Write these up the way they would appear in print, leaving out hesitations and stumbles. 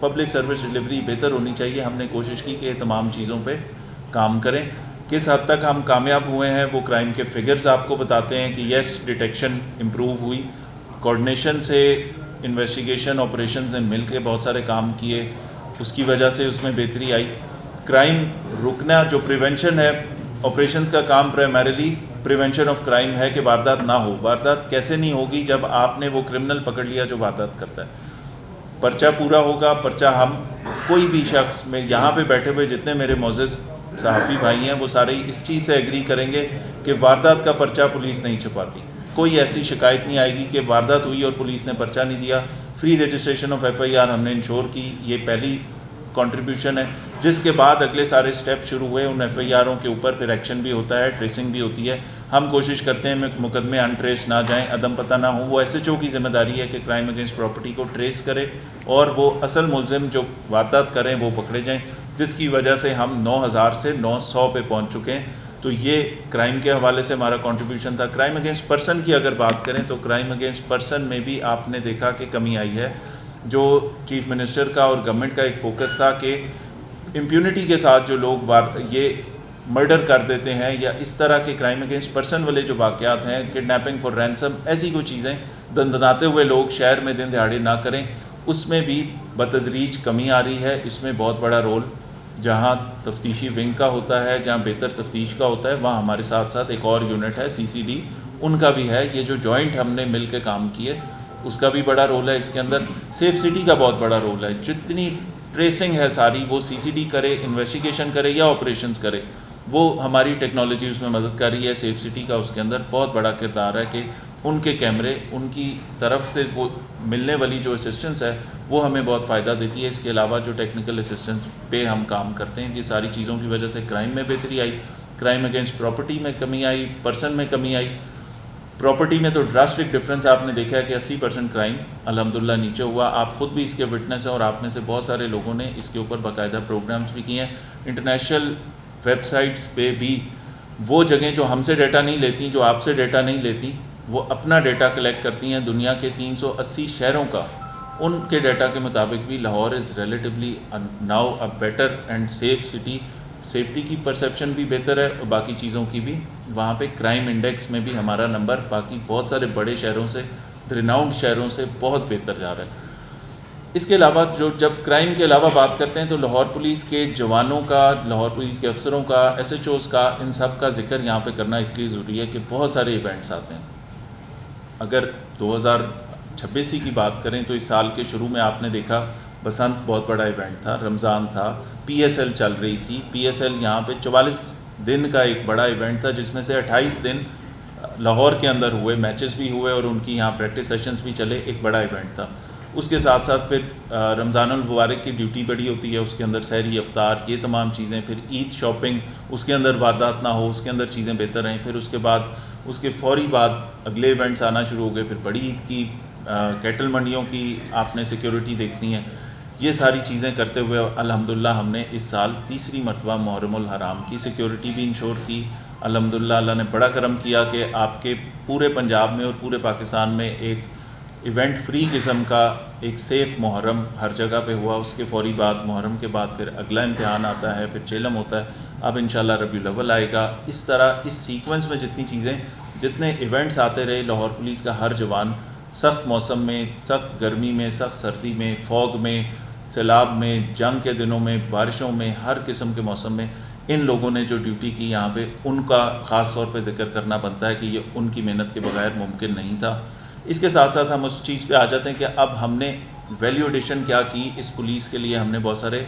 Public service delivery بہتر ہونی چاہیے. ہم نے کوشش کی کہ یہ تمام چیزوں پہ کام کریں. کس حد تک ہم کامیاب ہوئے ہیں وہ کرائم کے فگرز آپ کو بتاتے ہیں کہ یس ڈیٹیکشن امپروو ہوئی, کوآرڈینیشن سے انویسٹیگیشن آپریشنز نے مل کے بہت سارے کام کیے, اس کی وجہ سے اس میں بہتری آئی. کرائم رکنا جو پریونشن ہے, آپریشنز کا کام پرائمریلی پریونشن آف کرائم ہے کہ واردات نہ ہو. واردات کیسے نہیں ہوگی جب آپ نے وہ کرمنل پکڑ لیا جو واردات کرتا ہے. پرچہ پورا ہوگا. پرچہ ہم کوئی بھی شخص میں یہاں پہ بیٹھے ہوئے جتنے میرے معزز صحافی بھائی ہیں وہ سارے اس چیز سے ایگری کریں گے کہ واردات کا پرچہ پولیس نہیں چھپاتی. کوئی ایسی شکایت نہیں آئے گی کہ واردات ہوئی اور پولیس نے پرچہ نہیں دیا. Free registration of F I R ہم نے انشور کی, یہ پہلی کنٹریبیوشن ہے, جس کے بعد اگلے سارے سٹیپ شروع ہوئے. ان ایف آئی آروں کے اوپر پھر ایکشن بھی ہوتا ہے, ٹریسنگ بھی ہوتی ہے. ہم کوشش کرتے ہیں مقدمے انٹریس نہ جائیں, عدم پتہ نہ ہوں. وہ ایس ایچ او کی ذمہ داری ہے کہ کرائم اگینسٹ پراپرٹی کو ٹریس کرے اور وہ اصل ملزم جو واردات کریں وہ پکڑے جائیں, جس کی وجہ سے ہم 9000 سے 900 پہ پہنچ چکے ہیں. تو یہ کرائم کے حوالے سے ہمارا کنٹریبیوشن تھا. کرائم اگینسٹ پرسن کی اگر بات کریں تو کرائم اگینسٹ پرسن میں بھی آپ نے دیکھا کہ کمی آئی ہے. جو چیف منسٹر کا اور گورنمنٹ کا ایک فوکس تھا کہ امپیونٹی کے ساتھ جو لوگ یہ مرڈر کر دیتے ہیں یا اس طرح کے کرائم اگینسٹ پرسن والے جو واقعات ہیں, کڈنیپنگ فار رینسم, ایسی کوئی چیزیں دندناتے ہوئے لوگ شہر میں دن دہاڑے نہ کریں, اس میں بھی بتدریج کمی آ رہی ہے. اس میں بہت بڑا رول جہاں تفتیشی ونگ کا ہوتا ہے, جہاں بہتر تفتیش کا ہوتا ہے, وہاں ہمارے ساتھ ساتھ ایک اور یونٹ ہے CCD, ان کا بھی ہے. یہ جو جوائنٹ ہم نے مل کے کام کیے اس کا بھی بڑا رول ہے اس کے اندر. سیف سٹی کا بہت بڑا رول ہے. جتنی ٹریسنگ ہے ساری وہ CCD کرے, انویسٹیگیشن کرے یا آپریشنز کرے, وہ ہماری ٹیکنالوجی اس میں مدد کر رہی ہے. سیف سٹی کا اس کے اندر بہت بڑا کردار ہے کہ ان کے کیمرے, ان کی طرف سے وہ ملنے والی جو اسسٹنس ہے وہ ہمیں بہت فائدہ دیتی ہے. اس کے علاوہ جو ٹیکنیکل اسسٹنس پہ ہم کام کرتے ہیں, یہ ساری چیزوں کی وجہ سے کرائم میں بہتری آئی. کرائم اگینسٹ پراپرٹی میں کمی آئی, پرسن میں کمی آئی. پراپرٹی میں تو ڈراسٹک ڈفرینس آپ نے دیکھا ہے کہ 80% کرائم الحمدللہ نیچے ہوا. آپ خود بھی اس کے وٹنس ہیں اور آپ میں سے بہت سارے لوگوں نے اس کے اوپر باقاعدہ پروگرامز بھی کیے ہیں. انٹرنیشنل ویب سائٹس پہ بھی وہ جگہیں جو ہم سے ڈیٹا نہیں لیتی, جو آپ سے ڈیٹا نہیں لیتی, وہ اپنا ڈیٹا کلیکٹ کرتی ہیں دنیا کے 380 شہروں کا. ان کے ڈیٹا کے مطابق بھی Lahore is relatively now a better and safe city. Safety کی پرسیپشن بھی بہتر ہے اور باقی چیزوں کی بھی. وہاں پہ کرائم انڈیکس میں بھی ہمارا نمبر باقی بہت سارے بڑے شہروں سے, ریناؤنڈ شہروں سے بہت بہتر جا رہا ہے. اس کے علاوہ جب کرائم کے علاوہ بات کرتے ہیں تو لاہور پولیس کے جوانوں کا, لاہور پولیس کے افسروں کا, SHOs کا, ان سب کا ذکر یہاں پہ کرنا اس لیے ضروری ہے کہ بہت سارے ایونٹس آتے ہیں. اگر 2026 کی بات کریں تو اس سال کے شروع میں آپ نے دیکھا بسنت بہت بڑا ایونٹ تھا, رمضان تھا, PSL چل رہی تھی. PSL یہاں پہ 44 دن کا ایک بڑا ایونٹ تھا جس میں سے 28 دن لاہور کے اندر ہوئے, میچز بھی ہوئے اور ان کی یہاں پریکٹس سیشنز بھی چلے. ایک بڑا ایونٹ تھا. اس کے ساتھ ساتھ پھر رمضان المبارک کی ڈیوٹی بڑی ہوتی ہے, اس کے اندر سحری, افطار, یہ تمام چیزیں. پھر عید شاپنگ, اس کے اندر واردات نہ ہو, اس کے اندر چیزیں بہتر رہیں. پھر اس کے بعد اس کے فوری بعد اگلے ایونٹس آنا شروع ہو گئے. پھر بڑی عید کی, کیٹل منڈیوں کی آپ نے سیکیورٹی دیکھنی ہے. یہ ساری چیزیں کرتے ہوئے الحمدللہ ہم نے اس سال تیسری مرتبہ محرم الحرام کی سیکیورٹی بھی انشور کی. الحمدللہ اللہ نے بڑا کرم کیا کہ آپ کے پورے پنجاب میں اور پورے پاکستان میں ایک ایونٹ فری قسم کا ایک سیف محرم ہر جگہ پہ ہوا. اس کے فوری بعد محرم کے بعد پھر اگلا امتحان آتا ہے, پھر چیلم ہوتا ہے, اب انشاءاللہ ربیع الاول آئے گا. اس طرح اس سیکوینس میں جتنی چیزیں, جتنے ایونٹس آتے رہے, لاہور پولیس کا ہر جوان سخت موسم میں, سخت گرمی میں, سخت سردی میں, فوگ میں, سیلاب میں, جنگ کے دنوں میں, بارشوں میں, ہر قسم کے موسم میں ان لوگوں نے جو ڈیوٹی کی یہاں پہ, ان کا خاص طور پہ ذکر کرنا بنتا ہے کہ یہ ان کی محنت کے بغیر ممکن نہیں تھا. اس کے ساتھ ساتھ ہم اس چیز پہ آ جاتے ہیں کہ اب ہم نے ویلیو ایڈیشن کیا کی اس پولیس کے لیے. ہم نے بہت سارے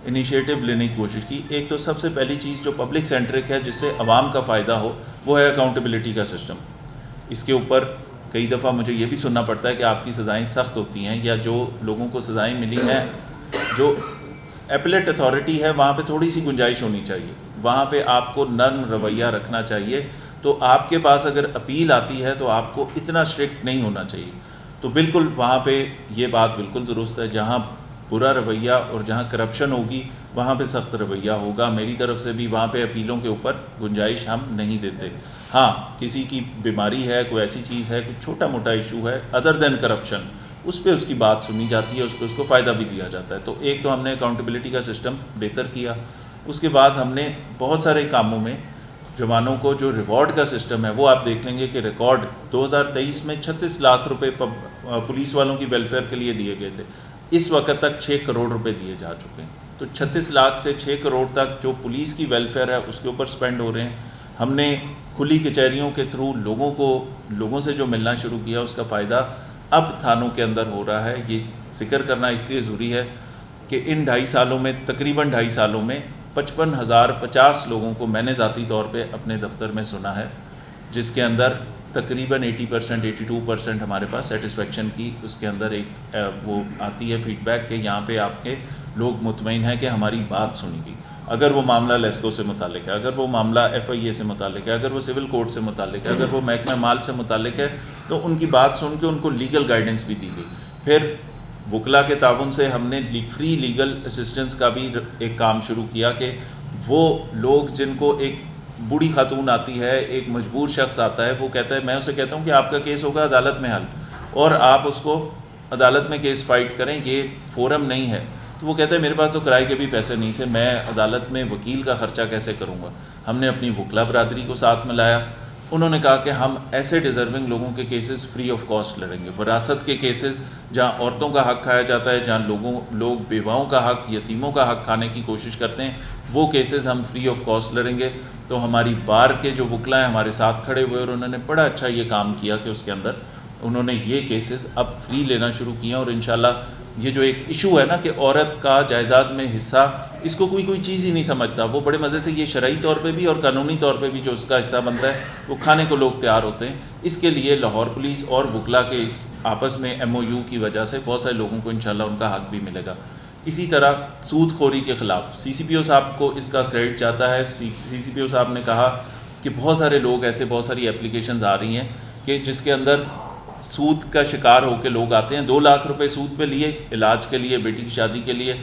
انیشیٹو لینے کی کوشش کی. ایک تو سب سے پہلی چیز جو پبلک سینٹرک ہے, جس سے عوام کا فائدہ ہو, وہ ہے اکاؤنٹیبلٹی کا سسٹم. اس کے اوپر کئی دفعہ مجھے یہ بھی سننا پڑتا ہے کہ آپ کی سزائیں سخت ہوتی ہیں, یا جو لوگوں کو سزائیں ملی ہیں, جو ایپلیٹ اتھارٹی ہے وہاں پہ تھوڑی سی گنجائش ہونی چاہیے, وہاں پہ آپ کو نرم رویہ رکھنا چاہیے. تو آپ کے پاس اگر اپیل آتی ہے تو آپ کو اتنا اسٹرکٹ نہیں ہونا چاہیے. تو بالکل وہاں پہ یہ بات بالکل درست ہے, جہاں برا رویہ اور جہاں کرپشن ہوگی وہاں پہ سخت رویہ ہوگا. میری طرف سے بھی وہاں پہ اپیلوں کے اوپر گنجائش ہم نہیں دیتے. ہاں کسی کی بیماری ہے, کوئی ایسی چیز ہے, کوئی چھوٹا موٹا ایشو ہے ادر دین کرپشن, اس پہ اس کی بات سنی جاتی ہے, اس پہ اس کو فائدہ بھی دیا جاتا ہے. تو ایک تو ہم نے اکاؤنٹیبلٹی کا سسٹم بہتر کیا. اس کے بعد ہم نے بہت سارے کاموں میں جوانوں کو جو ریوارڈ کا سسٹم ہے وہ آپ دیکھ لیں گے کہ ریکارڈ 2023 میں 36 لاکھ روپے پولیس والوں کی ویلفیئر کے لیے دیے گئے تھے. اس وقت تک 6 کروڑ روپے دیے جا چکے ہیں. تو 36 لاکھ سے 6 کروڑ تک جو پولیس کی ویلفیئر ہے اس کے اوپر سپینڈ ہو رہے ہیں. ہم نے کھلی کچہریوں کے تھرو لوگوں سے جو ملنا شروع کیا اس کا فائدہ اب تھانوں کے اندر ہو رہا ہے. یہ ذکر کرنا اس لیے ضروری ہے کہ ان 2.5 سالوں میں تقریباً 2.5 سالوں میں 55,050 لوگوں کو میں نے ذاتی طور پہ اپنے دفتر میں سنا ہے, جس کے اندر تقریباً 80% 82% ہمارے پاس سیٹسفیکشن کی اس کے اندر ایک وہ آتی ہے فیڈ بیک کہ یہاں پہ آپ کے لوگ مطمئن ہیں کہ ہماری بات سنی گئی. اگر وہ معاملہ لیسکو سے متعلق ہے, اگر وہ معاملہ FIA سے متعلق ہے, اگر وہ سول کوڈ سے متعلق ہے, اگر وہ محکمہ مال سے متعلق ہے, تو ان کی بات سن کے ان کو لیگل گائیڈنس بھی دی گئی. پھر وکلا کے تعاون سے ہم نے فری لیگل اسسٹنس کا بھی ایک کام شروع کیا کہ وہ لوگ جن کو ایک بوڑھی خاتون آتی ہے, ایک مجبور شخص آتا ہے, وہ کہتا ہے, میں اسے کہتا ہوں کہ آپ کا کیس ہوگا عدالت میں حل, اور آپ اس کو عدالت میں کیس فائٹ کریں, یہ فورم نہیں ہے. تو وہ کہتا ہے میرے پاس تو کرائے کے بھی پیسے نہیں تھے, میں عدالت میں وکیل کا خرچہ کیسے کروں گا. ہم نے اپنی وکلا برادری کو ساتھ میں لایا. انہوں نے کہا کہ ہم ایسے ڈیزرونگ لوگوں کے کیسز فری آف کاسٹ لڑیں گے. وراثت کے کیسز جہاں عورتوں کا حق کھایا جاتا ہے, جہاں لوگ بیواؤں کا حق, یتیموں کا حق کھانے کی کوشش کرتے ہیں, وہ کیسز ہم فری آف کاسٹ لڑیں گے. تو ہماری بار کے جو وکلا ہیں ہمارے ساتھ کھڑے ہوئے, اور انہوں نے بڑا اچھا یہ کام کیا کہ اس کے اندر انہوں نے یہ کیسز اب فری لینا شروع کیا. اور انشاءاللہ یہ جو ایک ایشو ہے نا کہ عورت کا جائیداد میں حصہ, اس کو کوئی چیز ہی نہیں سمجھتا. وہ بڑے مزے سے یہ شرعی طور پہ بھی اور قانونی طور پہ بھی جو اس کا حصہ بنتا ہے وہ کھانے کو لوگ تیار ہوتے ہیں. اس کے لیے لاہور پولیس اور وکلا کے اس آپس میں MOU کی وجہ سے بہت سارے لوگوں کو انشاءاللہ ان کا حق بھی ملے گا. اسی طرح سود خوری کے خلاف CCPO صاحب کو اس کا کریڈٹ جاتا ہے. CCPO صاحب نے کہا کہ بہت سارے لوگ ایسے, بہت ساری اپلیکیشنز آ رہی ہیں کہ جس کے اندر سود کا شکار ہو کے لوگ آتے ہیں. 2 لاکھ روپے سود پہ لیے علاج کے لیے, بیٹی کی شادی کے لیے,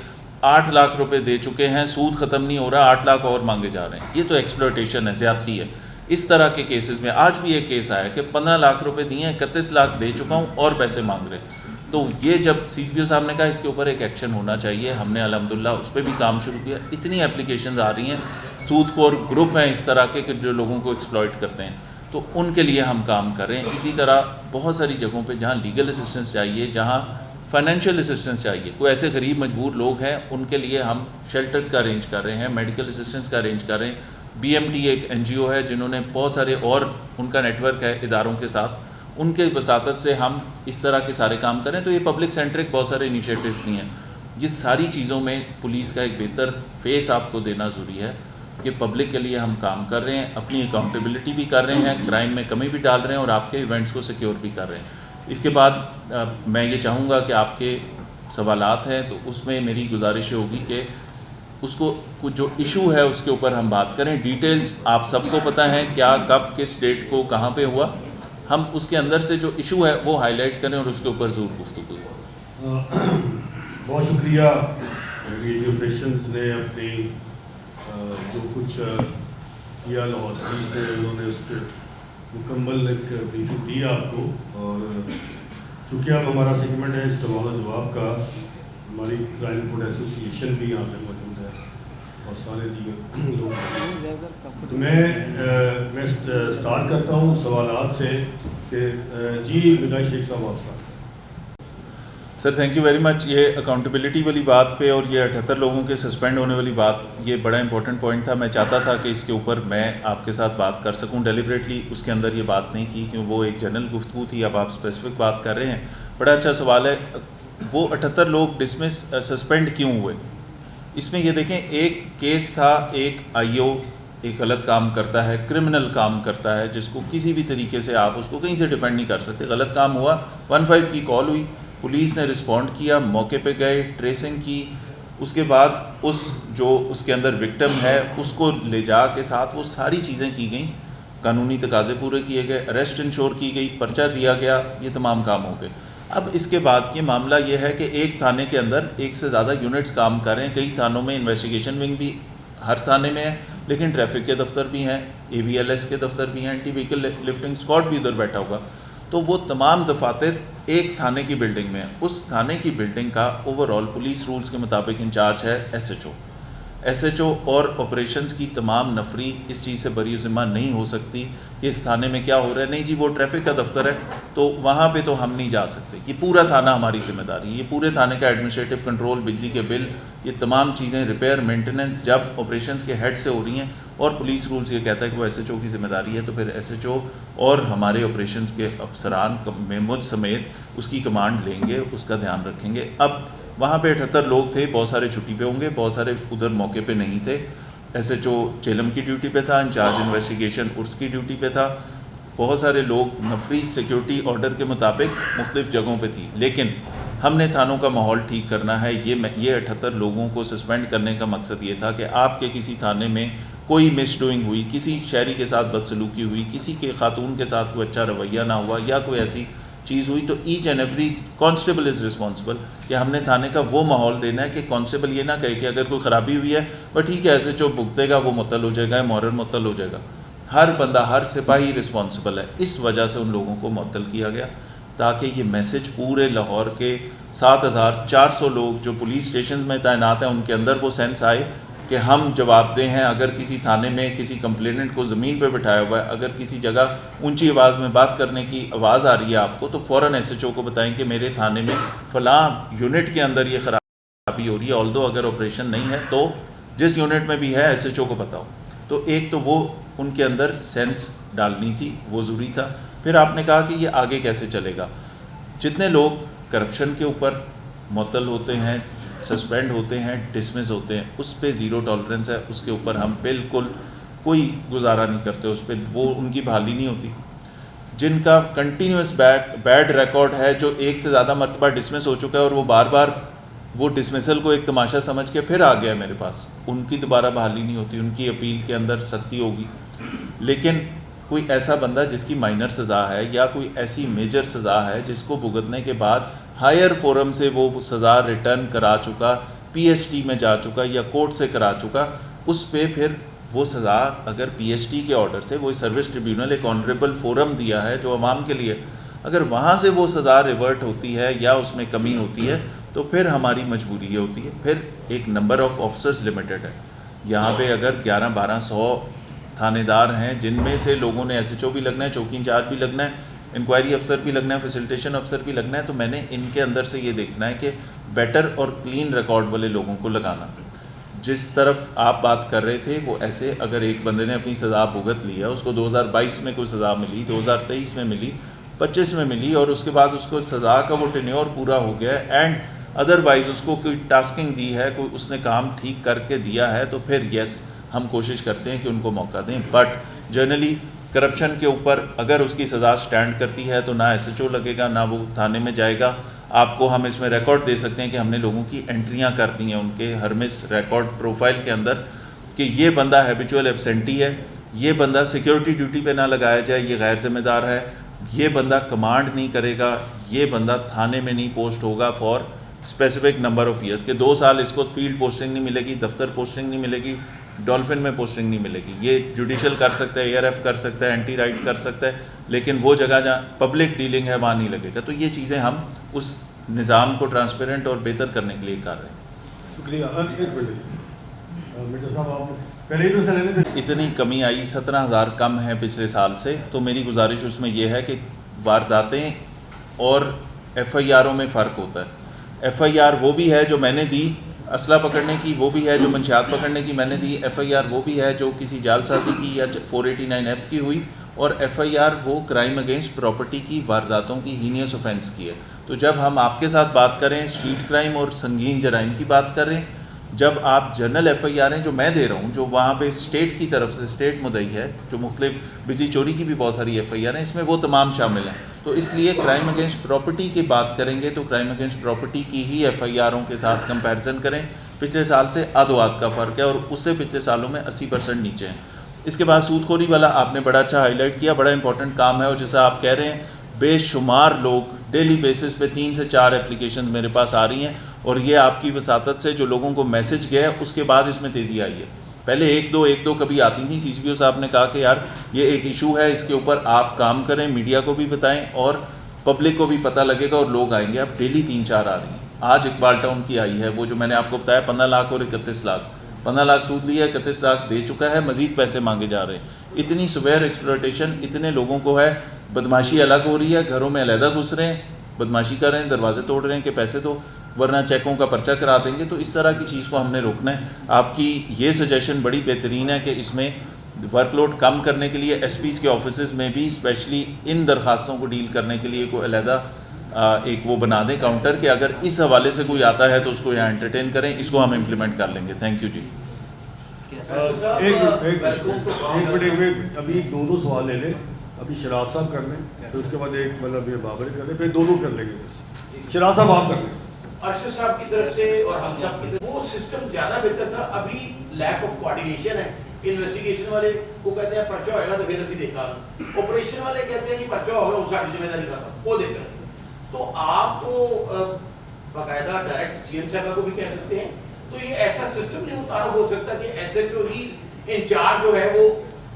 8 لاکھ روپے دے چکے ہیں, سود ختم نہیں ہو رہا, 8 لاکھ اور مانگے جا رہے ہیں. یہ تو ایکسپلوٹیشن ہے, زیادتی ہے. اس طرح کے کیسز میں آج بھی ایک کیس آیا کہ 15 لاکھ روپے دیے, 31 لاکھ دے چکا ہوں اور پیسے مانگ رہے ہیں. تو یہ جب CCPO صاحب نے کہا اس کے اوپر ایک ایکشن ہونا چاہیے, ہم نے الحمدللہ اس پہ بھی کام شروع کیا. اتنی اپلیکیشنز آ رہی ہیں, سود خور گروپ ہیں اس طرح کے کہ جو لوگوں کو ایکسپلائٹ کرتے ہیں, تو ان کے لیے ہم کام کر رہے ہیں. اسی طرح بہت ساری جگہوں پہ جہاں لیگل اسسٹنس چاہیے, جہاں فائنینشیل اسسٹنس چاہیے, کوئی ایسے غریب مجبور لوگ ہیں, ان کے لیے ہم شیلٹرز کا ارینج کر رہے ہیں, میڈیکل اسسٹنس کا ارینج کر رہے ہیں. BMT ایک NGO ہے جنہوں نے بہت سارے اور ان کا نیٹ ورک ہے اداروں کے ساتھ, ان کے وساطت سے ہم اس طرح کے سارے کام کریں. تو یہ پبلک سینٹرک بہت سارے انیشیٹو بھی ہیں. یہ ساری چیزوں میں پولیس کا ایک بہتر فیس آپ کو دینا ضروری ہے کہ پبلک کے لیے ہم کام کر رہے ہیں, اپنی اکاؤنٹیبلٹی بھی کر رہے ہیں, کرائم میں کمی بھی ڈال رہے ہیں, اور آپ کے ایونٹس کو سیکیور بھی کر رہے ہیں. اس کے بعد میں یہ چاہوں گا کہ آپ کے سوالات ہیں تو اس میں میری گزارش ہوگی کہ اس کو جو ایشو ہے اس کے اوپر ہم بات کریں. ڈیٹیلز آپ سب کو پتہ ہیں, کیا کب کس ڈیٹ کو کہاں پہ ہوا, ہم اس کے اندر سے جو ایشو ہے وہ ہائی لائٹ کریں اور اس کے اوپر ضرور گفتگو. بہت شکریہ. یہ آپریشنز نے اپنی جو کچھ کیا لاہور پولیس نے, انہوں نے اس پہ مکمل ایک بریفنگ دی آپ کو. اور چونکہ اب ہمارا سیگمنٹ ہے سوال و جواب کا, ہماری کرائم رپورٹ ایسوسیشن بھی یہاں پہ موجود ہے اور سارے دیگر لوگ. میں اسٹارٹ کرتا ہوں سوالات سے کہ جی مجاہد شیخ صاحب آپ. سر تھینک یو ویری مچ. یہ اکاؤنٹیبلٹی والی بات پہ اور یہ 78 لوگوں کے سسپینڈ ہونے والی بات, یہ بڑا امپورٹنٹ پوائنٹ تھا. میں چاہتا تھا کہ اس کے اوپر میں آپ کے ساتھ بات کر سکوں. ڈیلیبریٹلی اس کے اندر یہ بات نہیں کی کیوں وہ ایک جنرل گفتگو تھی. اب آپ اسپیسیفک بات کر رہے ہیں, بڑا اچھا سوال ہے. وہ 78 لوگ ڈسمس سسپینڈ کیوں ہوئے, اس میں یہ دیکھیں ایک کیس تھا, ایک IO ایک غلط کام کرتا ہے, کرمنل کام کرتا ہے, جس کو کسی بھی طریقے سے آپ اس کو کہیں سے ڈیفینڈ نہیں کر سکتے. غلط کام ہوا, 15 کی کال ہوئی, پولیس نے رسپونڈ کیا, موقع پہ گئے, ٹریسنگ کی. اس کے بعد اس کے اندر وکٹم ہے اس کو لے جا کے ساتھ وہ ساری چیزیں کی گئیں, قانونی تقاضے پورے کیے گئے, اریسٹ انشور کی گئی, پرچہ دیا گیا, یہ تمام کام ہو گئے. اب اس کے بعد یہ معاملہ یہ ہے کہ ایک تھانے کے اندر ایک سے زیادہ یونٹس کام کر رہے ہیں. کئی تھانوں میں انویسٹیگیشن ونگ بھی ہر تھانے میں ہے, لیکن ٹریفک کے دفتر بھی ہیں, AVLS کے دفتر بھی ہیں, اینٹی وہیکل لفٹنگ اسکواڈ بھی ادھر بیٹھا ہوگا. تو وہ تمام دفاتر ایک تھانے کی بلڈنگ میں. اس تھانے کی بلڈنگ کا اوور آل پولیس رولز کے مطابق انچارج ہے ایس ایچ او اور آپریشنز کی تمام نفری اس چیز سے بری ذمہ نہیں ہو سکتی کہ اس تھانے میں کیا ہو رہا ہے. نہیں جی وہ ٹریفک کا دفتر ہے تو وہاں پہ تو ہم نہیں جا سکتے. یہ پورا تھانہ ہماری ذمہ داری ہے. یہ پورے تھانے کا ایڈمنسٹریٹو کنٹرول, بجلی کے بل, یہ تمام چیزیں, ریپیئر, مینٹیننس جب آپریشنز کے ہیڈ سے ہو رہی ہیں اور پولیس رولز یہ کہتا ہے کہ وہ ایس ایچ او کی ذمہ داری ہے, تو پھر ایس ایچ او اور ہمارے آپریشنز کے افسران مجھ سمیت اس کی کمانڈ لیں گے, اس کا دھیان رکھیں گے. اب وہاں پہ 78 لوگ تھے, بہت سارے چھٹی پہ ہوں گے, بہت سارے ادھر موقع پہ نہیں تھے. ایس ایچ او چیلم کی ڈیوٹی پہ تھا, انچارج انویسٹیگیشن ارس کی ڈیوٹی پہ تھا, بہت سارے لوگ نفری سیکیورٹی آرڈر کے مطابق مختلف جگہوں پہ تھی. لیکن ہم نے تھانوں کا ماحول ٹھیک کرنا ہے. یہ 78 لوگوں کو سسپینڈ کرنے کا مقصد یہ تھا کہ آپ کے کسی تھانے میں کوئی مس ڈوئنگ ہوئی, کسی شہری کے ساتھ بدسلوکی ہوئی, کسی کے خاتون کے ساتھ کوئی اچھا رویہ نہ ہوا یا کوئی ایسی چیز ہوئی, تو each and every constable is responsible کہ ہم نے تھانے کا وہ ماحول دینا ہے کہ کانسٹیبل یہ نہ کہے کہ اگر کوئی خرابی ہوئی ہے بس ٹھیک ہے ایسے جو بھگتے گا وہ معطل ہو جائے گا, محرر معطل ہو جائے گا. ہر بندہ, ہر سپاہی رسپانسبل ہے. اس وجہ سے ان لوگوں کو معطل کیا گیا تاکہ یہ میسج پورے لاہور کے 7400 لوگ جو پولیس اسٹیشن میں تعینات ہیں ان کے اندر وہ سینس آئے کہ ہم جواب دہ ہیں. اگر کسی تھانے میں کسی کمپلیننٹ کو زمین پہ بٹھایا ہوا ہے, اگر کسی جگہ اونچی آواز میں بات کرنے کی آواز آ رہی ہے آپ کو, تو فوراً ایس ایچ او کو بتائیں کہ میرے تھانے میں فلاں یونٹ کے اندر یہ خرابی ہو رہی ہے, آلدو اگر آپریشن نہیں ہے تو جس یونٹ میں بھی ہے ایس ایچ او کو بتاؤ. تو ایک تو وہ ان کے اندر سینس ڈالنی تھی, وہ ضروری تھا. پھر آپ نے کہا کہ یہ آگے کیسے چلے گا. جتنے لوگ کرپشن کے اوپر معطل ہوتے ہیں, سسپینڈ ہوتے ہیں, ڈسمس ہوتے ہیں, اس پہ زیرو ٹالرنس ہے. اس کے اوپر ہم بالکل کوئی گزارا نہیں کرتے, اس پہ وہ ان کی بحالی نہیں ہوتی. جن کا کنٹینیوس بیڈ ریکارڈ ہے, جو ایک سے زیادہ مرتبہ ڈسمس ہو چکا ہے اور وہ بار بار وہ ڈسمسل کو ایک تماشا سمجھ کے پھر آ گیا میرے پاس, ان کی دوبارہ بحالی نہیں ہوتی. ان کی اپیل کے اندر سختی ہوگی. لیکن کوئی ایسا بندہ جس کی مائنر سزا ہے یا کوئی ایسی میجر سزا ہے جس کو بھگتنے کے بعد ہائر فورم سے وہ سزا ریٹرن کرا چکا, پی ایس ٹی میں جا چکا یا کورٹ سے کرا چکا, اس پہ پھر وہ سزا اگر پی ایس ٹی کے آرڈر سے, وہ سروس ٹریبیونل ایک آنریبل فورم دیا ہے جو عوام کے لیے, اگر وہاں سے وہ سزا ریورٹ ہوتی ہے یا اس میں کمی ہوتی ہے تو پھر ہماری مجبوری یہ ہوتی ہے. پھر ایک نمبر آف آفیسرز لمیٹڈ ہے. یہاں پہ اگر 1100-1200 تھانے دار ہیں جن میں سے لوگوں نے ایس ایچ او بھی لگنا ہے, چوکی انچارج بھی لگنا ہے, انکوائری افسر بھی لگنا ہے, فیسیلیٹیشن افسر بھی لگنا ہے, تو میں نے ان کے اندر سے یہ دیکھنا ہے کہ بیٹر اور کلین ریکارڈ والے لوگوں کو لگانا. جس طرف آپ بات کر رہے تھے وہ ایسے, اگر ایک بندے نے اپنی سزا بھگت لی ہے, اس کو 2022 میں کوئی سزا ملی, 2023 میں ملی, 25 میں ملی, اور اس کے بعد اس کو سزا کا وہ ٹینیور پورا ہو گیا ہے, اینڈ ادروائز اس کو کوئی ٹاسکنگ دی ہے, کوئی اس نے کام ٹھیک کر کے دیا ہے, تو پھر یس ہم کوشش کرتے ہیں کہ ان کو موقع دیں. بٹ جنرلی کرپشن کے اوپر اگر اس کی سزا سٹینڈ کرتی ہے تو نہ ایس ایچ او لگے گا, نہ وہ تھانے میں جائے گا. آپ کو ہم اس میں ریکارڈ دے سکتے ہیں کہ ہم نے لوگوں کی انٹریاں کر دی ہیں ان کے ہرمس ریکارڈ پروفائل کے اندر کہ یہ بندہ ہیبیچول ایبسینٹی ہے, یہ بندہ سیکیورٹی ڈیوٹی پہ نہ لگایا جائے, یہ غیر ذمہ دار ہے, یہ بندہ کمانڈ نہیں کرے گا, یہ بندہ تھانے میں نہیں پوسٹ ہوگا for specific number of year, کہ 2 سال اس کو فیلڈ پوسٹنگ نہیں ملے گی, دفتر پوسٹنگ نہیں ملے گی, ڈولفن میں پوسٹنگ نہیں ملے گی. یہ جوڈیشل کر سکتا ہے, اے آر ایف کر سکتا ہے, اینٹی رائٹ کر سکتا ہے, لیکن وہ جگہ جہاں پبلک ڈیلنگ ہے وہاں نہیں لگے گا. تو یہ چیزیں ہم اس نظام کو ٹرانسپیرنٹ اور بہتر کرنے کے لیے کر رہے ہیں. شکریہ. ایک منٹ صاحب, آپ پہلے ہی سے لینے اتنی کمی آئی, 17,000 کم ہے پچھلے سال سے, تو میری گزارش اس میں یہ ہے کہ وارداتیں اور ایف آئی آروں میں فرق ہوتا ہے. ایف آئی آر وہ بھی ہے جو میں نے دی اسلحہ پکڑنے کی, وہ بھی ہے جو منشیات پکڑنے کی میں نے دی. ایف آئی آر وہ بھی ہے جو کسی جعل سازی کی یا 489F کی ہوئی, اور ایف آئی آر وہ کرائم اگینسٹ پراپرٹی کی وارداتوں کی ہینیس اوفینس کی ہے. تو جب ہم آپ کے ساتھ بات کریں اسٹریٹ کرائم اور سنگین جرائم کی بات کر رہے ہیں, جب آپ جنرل ایف آئی آریں جو میں دے رہا ہوں, جو وہاں پہ اسٹیٹ کی طرف سے اسٹیٹ مدعی ہے, جو مختلف بجلی چوری کی بھی بہت ساری ایف آئی آر ہیں, اس میں وہ تمام شامل ہیں. تو اس لیے کرائم اگینسٹ پراپرٹی کی بات کریں گے تو کرائم اگینسٹ پراپرٹی کی ہی ایف آئی آروں کے ساتھ کمپیریزن کریں. پچھلے سال سے آدھ کا فرق ہے, اور اس سے پچھلے سالوں میں 80% نیچے ہیں. اس کے بعد سود خوری والا آپ نے بڑا اچھا ہائی لائٹ کیا, بڑا امپورٹنٹ کام ہے, اور جیسا آپ کہہ رہے ہیں بے شمار لوگ ڈیلی بیسس پہ 3 سے 4 اپلیکیشن میرے پاس آ رہی ہیں, اور یہ آپ کی وساطت سے جو لوگوں کو میسج گیا اس کے بعد اس میں تیزی آئی ہے. پہلے ایک دو کبھی آتی تھیں. سی سی پی او صاحب نے کہا کہ یار یہ ایک ایشو ہے, اس کے اوپر آپ کام کریں, میڈیا کو بھی بتائیں, اور پبلک کو بھی پتہ لگے گا اور لوگ آئیں گے. اب ڈیلی 3-4 آ رہی ہیں. آج اقبال ٹاؤن کی آئی ہے, وہ جو میں نے آپ کو بتایا 15 لاکھ اور 31 لاکھ, 15 لاکھ سود لیا, 31 لاکھ دے چکا ہے, مزید پیسے مانگے جا رہے ہیں. اتنی سویئر ایکسپلوٹیشن اتنے لوگوں کو ہے. بدماشی الگ ہو رہی ہے, گھروں میں علیحدہ گھس رہے ہیں, بدماشی کر رہے ہیں, دروازے توڑ رہے ہیں کہ پیسے دو ورنہ چیکوں کا پرچہ کرا دیں گے. تو اس طرح کی چیز کو ہم نے روکنا ہے. آپ کی یہ سجیشن بڑی بہترین ہے کہ اس میں ورک لوڈ کم کرنے کے لیے ایس پیز کے آفیسز میں بھی اسپیشلی ان درخواستوں کو ڈیل کرنے کے لیے کوئی علیحدہ ایک وہ بنا دیں کاؤنٹر, کہ اگر اس حوالے سے کوئی آتا ہے تو اس کو یہاں انٹرٹین کریں. اس کو ہم امپلیمنٹ کر لیں گے. تھینک یو جی. ایک منٹ ابھی 2 سوال لے لیں. ابھی شراز صاحب کر لیں, پھر اس کے بعد ایک مطلب یہ بابر کر لیں, پھر دونوں کر لیں گے. شراز صاحب آپ کر لیں. ارشد صاحب کی طرف سے اور ہم صاحب کی طرف وہ سسٹم زیادہ بہتر تھا. ابھی لیک آف کوآرڈینیشن ہے. انویسٹیگیشن والے کو کہتے ہیں پرچہ ہوئے گا تو پھر اسی دیکھا, آپریشن والے کہتے ہیں کہ پرچہ ہوگا اس کی ذمہ داری ختم وہ دیکھا. تو آپ تو باقاعدہ ڈائریکٹ سی ایم صاحبہ کو بھی کہہ سکتے ہیں. تو یہ ایسا سسٹم نہیں متعارف ہو سکتا کہ ایس ایچ او ہی انچارج جو ہے وہ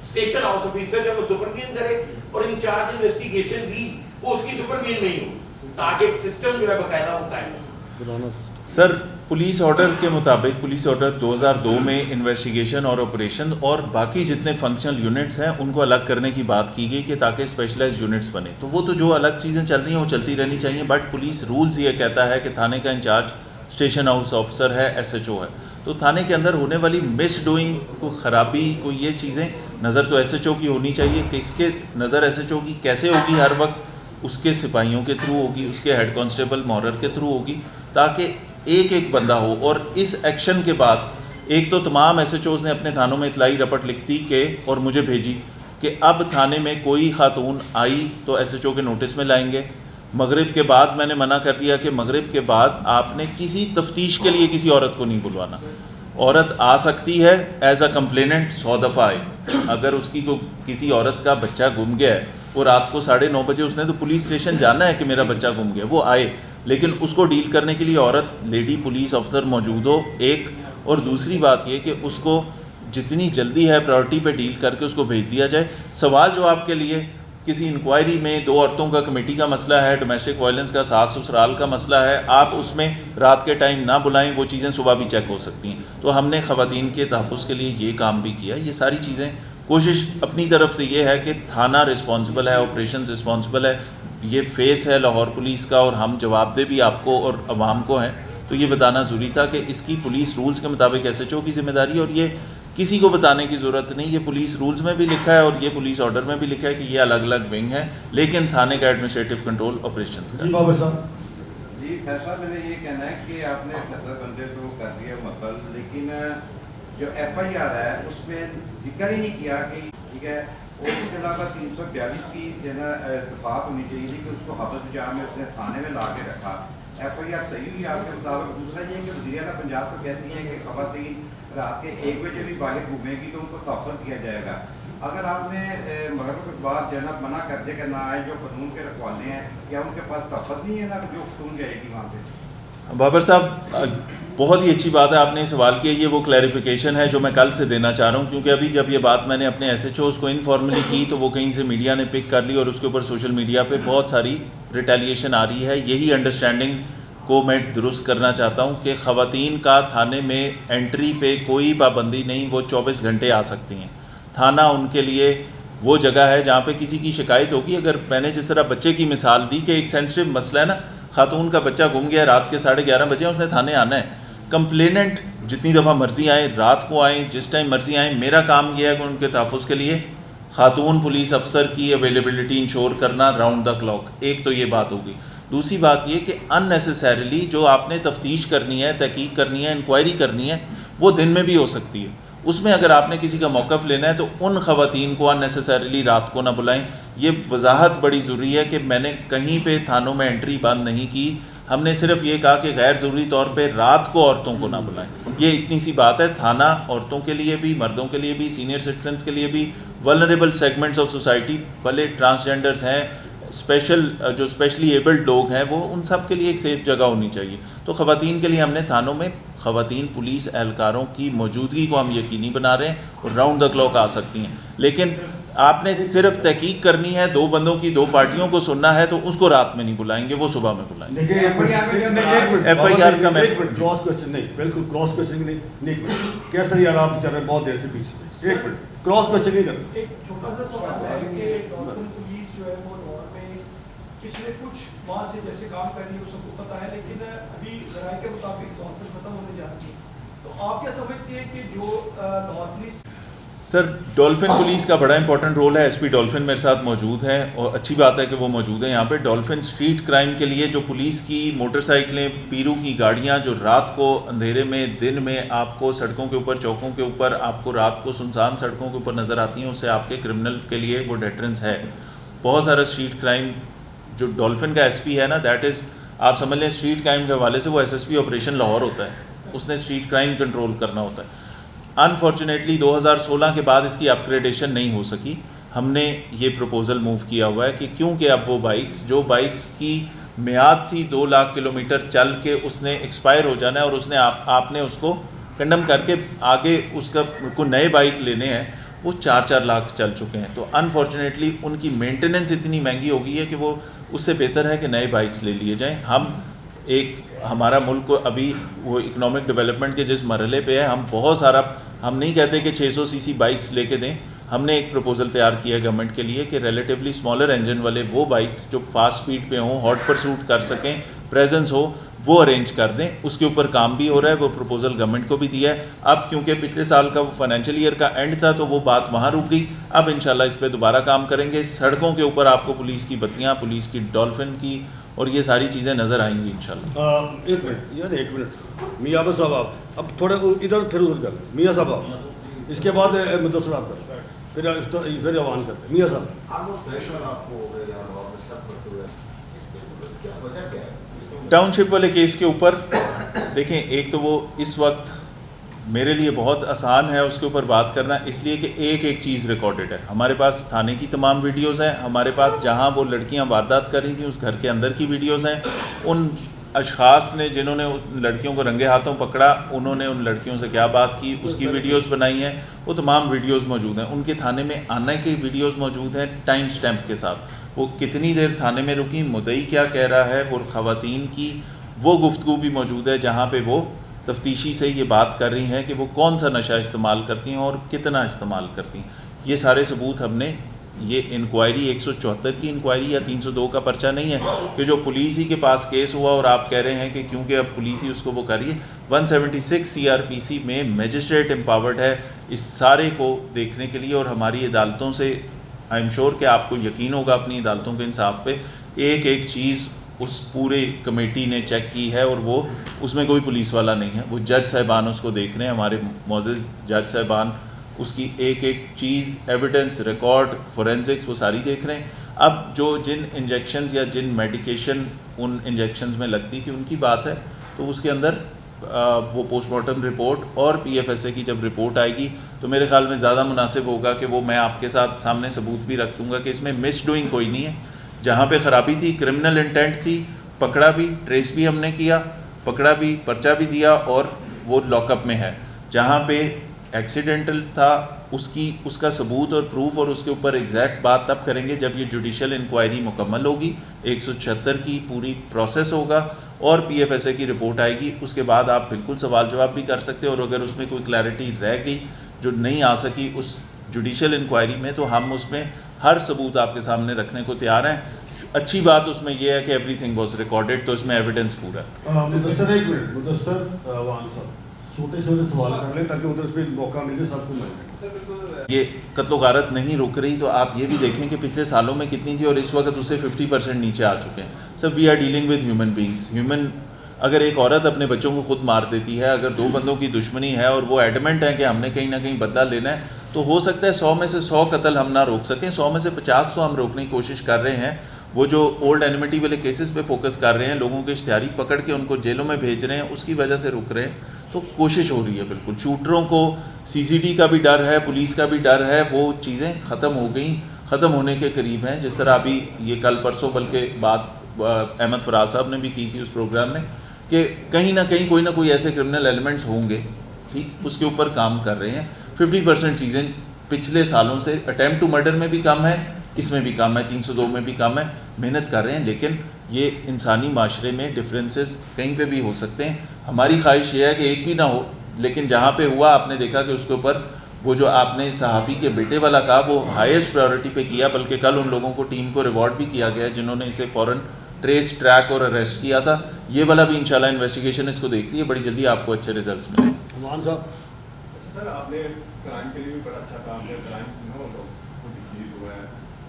اسٹیشن ہاؤس آفیسر جو ہے وہ سپروین کرے اور انچارج انویسٹیگیشن بھی وہ اس کی سپروین میں ہی ہو, تاکہ ایک سسٹم جو ہے باقاعدہ وہ قائم ہو. سر پولیس آرڈر کے مطابق, پولیس آرڈر 2002 میں انویسٹیگیشن اور آپریشن اور باقی جتنے فنکشنل یونٹس ہیں ان کو الگ کرنے کی بات کی گئی کہ تاکہ اسپیشلائز یونٹس بنے. تو وہ تو جو الگ چیزیں چل رہی ہیں وہ چلتی رہنی چاہیے. بٹ پولیس رولز یہ کہتا ہے کہ تھانے کا انچارج اسٹیشن ہاؤس آفیسر ہے, ایس ایچ او ہے. تو تھانے کے اندر ہونے والی مس ڈوئنگ, کوئی خرابی, کوئی یہ چیزیں نظر تو ایس ایچ او کی ہونی چاہیے. کہ اس کے نظر ایس ایچ او کی کیسے ہوگی, ہر وقت اس کے سپاہیوں کے تھرو ہوگی, اس کے ہیڈ کانسٹیبل مورر کے تھرو ہوگی, تاکہ ایک ایک بندہ ہو. اور اس ایکشن کے بعد ایک تو تمام ایس ایچ اوز نے اپنے تھانوں میں اطلاعی رپٹ لکھ دی کہ اور مجھے بھیجی کہ اب تھانے میں کوئی خاتون آئی تو ایس ایچ او کے نوٹس میں لائیں گے. مغرب کے بعد میں نے منع کر دیا کہ مغرب کے بعد آپ نے کسی تفتیش کے لیے کسی عورت کو نہیں بلوانا. عورت آ سکتی ہے ایز اے کمپلیننٹ 100 دفعہ آئے. اگر اس کی کسی عورت کا بچہ گم گیا ہے اور رات کو 9:30 بجے اس نے تو پولیس اسٹیشن جانا ہے کہ میرا بچہ گم گیا, وہ آئے, لیکن اس کو ڈیل کرنے کے لیے عورت لیڈی پولیس آفیسر موجود ہو ایک. اور دوسری بات یہ کہ اس کو جتنی جلدی ہے پرائورٹی پہ ڈیل کر کے اس کو بھیج دیا جائے. سوال جو آپ کے لیے کسی انکوائری میں 2 عورتوں کا کمیٹی کا مسئلہ ہے, ڈومیسٹک وائلنس کا, ساس سسرال کا مسئلہ ہے, آپ اس میں رات کے ٹائم نہ بلائیں, وہ چیزیں صبح بھی چیک ہو سکتی ہیں. تو ہم نے خواتین کے تحفظ کے لیے یہ کام بھی کیا. یہ ساری چیزیں کوشش اپنی طرف سے یہ ہے کہ تھانہ رسپانسبل ہے, آپریشنز رسپانسبل ہے, یہ فیس ہے لاہور پولیس کا, اور ہم جواب دہ بھی آپ کو اور عوام کو ہیں. تو یہ بتانا ضروری تھا کہ اس کی پولیس رولز کے مطابق ایس ایچ او کی ذمہ داری ہے, اور یہ کسی کو بتانے کی ضرورت نہیں. یہ پولیس رولز میں بھی لکھا ہے اور یہ پولیس آرڈر میں بھی لکھا ہے کہ یہ الگ الگ ونگ ہے, لیکن تھانے کا ایڈمنسٹریٹو کنٹرول آپریشنز کا. جی فیصلہ میرا یہ کہنا ہے کہ آپ نے 78 بندے تو کر دیا مطلب, لیکن جو ایف آئی آر ہے اس میں ذکر ہی نہیں کیا کہ ٹھیک ہے, اور اس کے علاوہ 342 کی جو ہے اتفاق ہونی چاہیے تھی کہ اس کو حفظ جام میں اس نے تھانے میں لا کے رکھا. ایف آئی آر صحیح ہوئی آپ کے مطابق. دوسرا یہ کہ وزیر اعلیٰ پنجاب کو کہتی ہیں کہ خواتین رات کے 1 بجے بھی باہر گھومے گی تو ان کو تحفظ کیا جائے گا. اگر آپ نے مغرب کے بعد جنت منع کر دے کہ نہ آئے جو قانون کے رکھوانے ہیں, کیا ان کے پاس تحفظ نہیں ہے نا جو خاتون جائے گی وہاں پہ؟ بابر صاحب بہت ہی اچھی بات ہے آپ نے سوال کیا. یہ وہ کلیریفیکیشن ہے جو میں کل سے دینا چاہ رہا ہوں, کیونکہ ابھی جب یہ بات میں نے اپنے ایس ایچ اوز کو انفارملی کی تو وہ کہیں سے میڈیا نے پک کر لی اور اس کے اوپر سوشل میڈیا پہ بہت ساری ریٹیلیشن آ رہی ہے. یہی انڈرسٹینڈنگ کو میں درست کرنا چاہتا ہوں کہ خواتین کا تھانے میں انٹری پہ کوئی پابندی نہیں, وہ 24 گھنٹے آ سکتی ہیں. تھانہ ان کے لیے وہ جگہ ہے جہاں پہ کسی کی شکایت ہوگی. اگر میں نے جس طرح بچے کی مثال دی کہ ایک سینسٹیو مسئلہ ہے نا, خاتون کا بچہ گم گیا رات کے 11:30 بجے, اس نے تھانے آنا ہے. کمپلیننٹ جتنی دفعہ مرضی آئیں, رات کو آئیں, جس ٹائم مرضی آئیں. میرا کام یہ ہے کہ ان کے تحفظ کے لیے خاتون پولیس افسر کی اویلیبلٹی انشور کرنا راؤنڈ دا کلاک. ایک تو یہ بات ہوگی. دوسری بات یہ کہ ان نیسیسریلی جو آپ نے تفتیش کرنی ہے, تحقیق کرنی ہے, انکوائری کرنی ہے, وہ دن میں بھی ہو سکتی ہے. اس میں اگر آپ نے کسی کا موقف لینا ہے تو ان خواتین کو ان نیسیسریلی رات کو نہ بلائیں. یہ وضاحت بڑی ضروری ہے کہ میں نے کہیں پہ تھانوں میں انٹری بند نہیں کی. ہم نے صرف یہ کہا کہ غیر ضروری طور پہ رات کو عورتوں کو نہ بلائیں. یہ اتنی سی بات ہے. تھانہ عورتوں کے لیے بھی, مردوں کے لیے بھی, سینئر سٹیزنس کے لیے بھی, ولنریبل سیگمنٹس آف سوسائٹی, بھلے ٹرانسجینڈرز ہیں, جو اسپیشلی ایبلڈ لوگ ہیں, وہ ان سب کے لیے ایک سیف جگہ ہونی چاہیے. تو خواتین کے لیے ہم نے تھانوں میں خواتین پولیس اہلکاروں کی موجودگی کو ہم یقینی بنا رہے ہیں اور راؤنڈ دا کلاک آ سکتی ہیں. لیکن آپ نے صرف تحقیق کرنی ہے, 2 بندوں کی 2 پارٹیوں کو سننا ہے, تو اس کو رات میں نہیں بلائیں گے, وہ صبح میں بلائیں گے. FIR کا میں کراس کوشچن نہیں, بالکل کراس کوشچن نہیں. کیسا یار آپ چل رہے بہت دیر سے پیچھے, 1 منٹ کراس کوشچن نہیں کرنا. ایک چھوٹا سا سوال ہے کہ ڈالفن پولیس جو ہے وہ لاہور میں پچھلے کچھ ماہ سے جیسے کام کر رہی ہے وہ سب کو پتہ ہے, لیکن ابھی ذرائع کے مطابق ڈالفن ختم ہونے جا رہی ہے. تو آپ کیا سمجھتے ہیں کہ جو لاہور پولیس سر, ڈولفن پولیس کا بڑا امپورٹنٹ رول ہے. SP ڈولفن میرے ساتھ موجود ہیں اور اچھی بات ہے کہ وہ موجود ہیں یہاں پہ. ڈولفن اسٹریٹ کرائم کے لیے جو پولیس کی موٹر سائیکلیں, پیرو کی گاڑیاں جو رات کو اندھیرے میں, دن میں آپ کو سڑکوں کے اوپر, چوکوں کے اوپر, آپ کو رات کو سنسان سڑکوں کے اوپر نظر آتی ہیں, اس سے آپ کے کرمنل کے لیے وہ ڈیٹرنس ہے. بہت سارا اسٹریٹ کرائم جو ڈولفن کا SP ہے نا, دیٹ از, آپ سمجھ لیں اسٹریٹ کرائم کے حوالے سے وہ SSP آپریشن لاہور ہوتا ہے, اس نے اسٹریٹ کرائم کنٹرول کرنا ہوتا ہے. انفارچونیٹلی 2016 کے بعد اس کی اپگریڈیشن نہیں ہو سکی. ہم نے یہ پروپوزل موو کیا ہوا ہے کہ کیونکہ اب وہ بائکس, جو بائکس کی میعاد تھی 2 لاکھ کلومیٹر چل کے اس نے ایکسپائر ہو جانا ہے, اور اس نے آپ نے اس کو کنڈم کر کے آگے اس کا کو نئے بائک لینے ہیں, وہ 4-4 لاکھ چل چکے ہیں. تو انفارچونیٹلی ان کی مینٹیننس اتنی مہنگی ہو گئی ہے کہ وہ, اس سے بہتر ہے کہ نئے بائکس لے لیے جائیں. ہمارا ملک ابھی وہ اکنامک ڈیولپمنٹ کے جس مرحلے پہ ہے, ہم بہت سارا, ہم نہیں کہتے کہ 600 cc بائکس لے کے دیں. ہم نے ایک پروپوزل تیار کیا ہے گورنمنٹ کے لیے کہ ریلیٹیولی اسمالر انجن والے وہ بائکس جو فاسٹ سپیڈ پہ ہوں, ہاٹ پرسوٹ کر سکیں, پریزنس ہو, وہ ارینج کر دیں. اس کے اوپر کام بھی ہو رہا ہے, وہ پروپوزل گورنمنٹ کو بھی دیا ہے. اب کیونکہ پچھلے سال کا فائنینشیل ایئر کا اینڈ تھا تو وہ بات وہاں رک گئی. اب انشاءاللہ اس پہ دوبارہ کام کریں گے. سڑکوں کے اوپر آپ کو پولیس کی بتیاں, پولیس کی ڈولفن کی اور یہ ساری چیزیں نظر آئیں گی انشاءاللہ. 1 منٹ یار, 1 منٹ میاں صاحب, آپ اب تھوڑے ادھر پھر ادھر کر, میاں صاحب آپ, اس کے بعد مدثر آپ کر, پھر عوان کرتے ہیں. میاں صاحب, ٹاؤن شپ والے کیس کے اوپر دیکھیں, ایک تو وہ اس وقت میرے لیے بہت آسان ہے اس کے اوپر بات کرنا, اس لیے کہ ایک ایک چیز ریکارڈڈ ہے. ہمارے پاس تھانے کی تمام ویڈیوز ہیں, ہمارے پاس جہاں وہ لڑکیاں واردات کر رہی تھیں اس گھر کے اندر کی ویڈیوز ہیں. ان اشخاص نے جنہوں نے ان لڑکیوں کو رنگے ہاتھوں پکڑا, انہوں نے ان لڑکیوں سے کیا بات کی, اس کی ویڈیوز بنائی ہیں, وہ تمام ویڈیوز موجود ہیں. ان کے تھانے میں آنے کی ویڈیوز موجود ہیں ٹائم سٹیمپ کے ساتھ, وہ کتنی دیر تھانے میں رکی, مدعی کیا کہہ رہا ہے, وہ خواتین کی وہ گفتگو بھی موجود ہے جہاں پہ وہ تفتیشی سے یہ بات کر رہی ہیں کہ وہ کون سا نشہ استعمال کرتی ہیں اور کتنا استعمال کرتی ہیں. یہ سارے ثبوت ہم نے, یہ انکوائری 174 کی انکوائری یا 302 کا پرچہ نہیں ہے کہ جو پولیس ہی کے پاس کیس ہوا اور آپ کہہ رہے ہیں کہ کیونکہ اب پولیس ہی اس کو وہ کر رہی ہے. 176 CRPC میں میجسٹریٹ امپاورڈ ہے اس سارے کو دیکھنے کے لیے, اور ہماری عدالتوں سے آئی ایم شیور کہ آپ کو یقین ہوگا اپنی عدالتوں کے انصاف پہ, ایک ایک چیز اس پورے کمیٹی نے چیک کی ہے, اور وہ اس میں کوئی پولیس والا نہیں ہے. وہ جج صاحبان اس کو دیکھ رہے ہیں, ہمارے معزز جج صاحبان اس کی ایک ایک چیز, ایویڈنس, ریکارڈ, فورینزکس, وہ ساری دیکھ رہے ہیں. اب جو جن انجیکشنز یا جن میڈیکیشن ان انجیکشنز میں لگتی تھی ان کی بات ہے, تو اس کے اندر وہ پوسٹ مارٹم رپورٹ اور PFSA کی جب رپورٹ آئے گی تو میرے خیال میں زیادہ مناسب ہوگا کہ وہ میں آپ کے ساتھ سامنے ثبوت بھی رکھ دوں گا کہ اس میں مس ڈوئنگ کوئی نہیں ہے. جہاں پہ خرابی تھی, کرمنل انٹینٹ تھی, پکڑا بھی, ٹریس بھی ہم نے کیا, پکڑا بھی, پرچہ بھی دیا, اور وہ لاک اپ میں ہے. جہاں پہ ایکسیڈنٹل تھا اس کا ثبوت اور پروف اور اس کے اوپر ایگزیکٹ بات تب کریں گے جب یہ جوڈیشل انکوائری مکمل ہوگی, 176 کی پوری پروسیس ہوگا اور PFSA کی رپورٹ آئے گی. اس کے بعد آپ بالکل سوال جواب بھی کر سکتے ہیں, اور اگر اس میں کوئی کلیئرٹی رہ گئی جو نہیں آ سکی اس جوڈیشل انکوائری میں, تو ہم اس میں ہر ثبوت آپ کے سامنے رکھنے کو تیار ہیں. اچھی بات اس میں یہ ہے کہ ایوری تھنگ واز ریکارڈڈ, تو اس میں ایویڈنس پورا ہے. مدثر 1 منٹ, مدثر عوان صاحب چھوٹے سے سوال کر لیں تاکہ ادھر پہ موقع ملے سب کو ملے. یہ قتل و غارت نہیں رک رہی, تو آپ یہ بھی دیکھیں کہ پچھلے سالوں میں کتنی تھی اور اس وقت اسے 50% نیچے آ چکے ہیں. Sir we are dealing with human beings. اگر ایک عورت اپنے بچوں کو خود مار دیتی ہے, اگر 2 بندوں کی دشمنی ہے اور وہ ایڈمنٹ ہے کہ ہم نے کہیں نہ کہیں بدلہ لینا ہے, تو ہو سکتا ہے 100 میں سے 100 قتل ہم نہ روک سکیں, 100 میں سے 50 تو ہم روکنے کی کوشش کر رہے ہیں. وہ جو اولڈ اینیمٹی والے کیسز پہ فوکس کر رہے ہیں, لوگوں کے اشتہاری پکڑ کے ان کو جیلوں میں بھیج رہے ہیں, اس کی وجہ سے رک رہے ہیں. تو کوشش ہو رہی ہے بالکل. شوٹروں کو CCD کا بھی ڈر ہے, پولیس کا بھی ڈر ہے, وہ چیزیں ختم ہو گئیں, ختم ہونے کے قریب ہیں. جس طرح ابھی یہ کل پرسوں بلکہ بات احمد فراز صاحب نے بھی کی تھی اس پروگرام میں کہ کہیں نہ کہیں کوئی نہ کوئی ایسے کرمنل ایلیمنٹس ہوں گے, ٹھیک, اس کے اوپر کام کر رہے ہیں. 50% چیزیں پچھلے سالوں سے اٹیمپٹ ٹو مرڈر میں بھی کم ہے, اس میں بھی کم ہے, 302 میں بھی کم ہے. محنت کر رہے ہیں, لیکن یہ انسانی معاشرے میں ڈفرینسز کہیں پہ بھی ہو سکتے ہیں. ہماری خواہش یہ ہے کہ ایک بھی نہ ہو, لیکن جہاں پہ ہوا آپ نے دیکھا کہ اس کے اوپر وہ جو آپ نے صحافی کے بیٹے والا کہا وہ ہائیسٹ پرائیورٹی پہ کیا, بلکہ کل ان لوگوں کو ٹیم کو ریوارڈ بھی کیا گیا جنہوں نے اسے فوراً ٹریس ٹریک اور اریسٹ کیا تھا. یہ والا بھی انشاءاللہ انویسٹیگیشن اس کو دیکھ لی ہے, بڑی جلدی آپ کو اچھے ریزلٹس ملیں. عمان صاحب سر آپ نے کرائم کے لیے بھی بڑا اچھا کام کیا, کرائم نو ڈکریز ہوا ہے,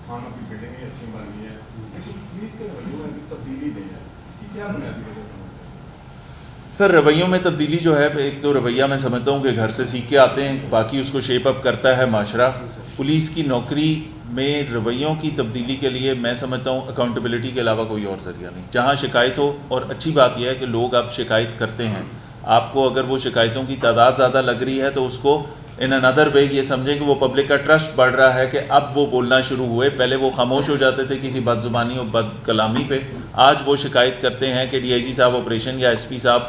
تھانوں کی بلڈنگیں اچھی بن گئی ہیں, لیکن پولیس کے رویوں میں تبدیلی نہیں ہے, اس کی کیا بنیادی وجہ سمجھتے ہیں؟ سر رویوں میں تبدیلی جو ہے, ایک تو رویہ میں سمجھتا ہوں کہ گھر سے سیکھ کے آتے ہیں, باقی اس کو شیپ اپ کرتا ہے معاشرہ. پولیس کی نوکری میں رویوں کی تبدیلی کے لیے میں سمجھتا ہوں اکاؤنٹیبلٹی کے علاوہ کوئی اور ذریعہ نہیں. جہاں شکایت ہو, اور اچھی بات یہ ہے کہ لوگ اب شکایت کرتے ہیں, آپ کو اگر وہ شکایتوں کی تعداد زیادہ لگ رہی ہے تو اس کو ان اندر وے یہ سمجھیں کہ وہ پبلک کا ٹرسٹ بڑھ رہا ہے کہ اب وہ بولنا شروع ہوئے. پہلے وہ خاموش ہو جاتے تھے کسی بد زبانی اور بد کلامی پہ, آج وہ شکایت کرتے ہیں کہ ڈی آئی جی صاحب آپریشن یا ایس پی صاحب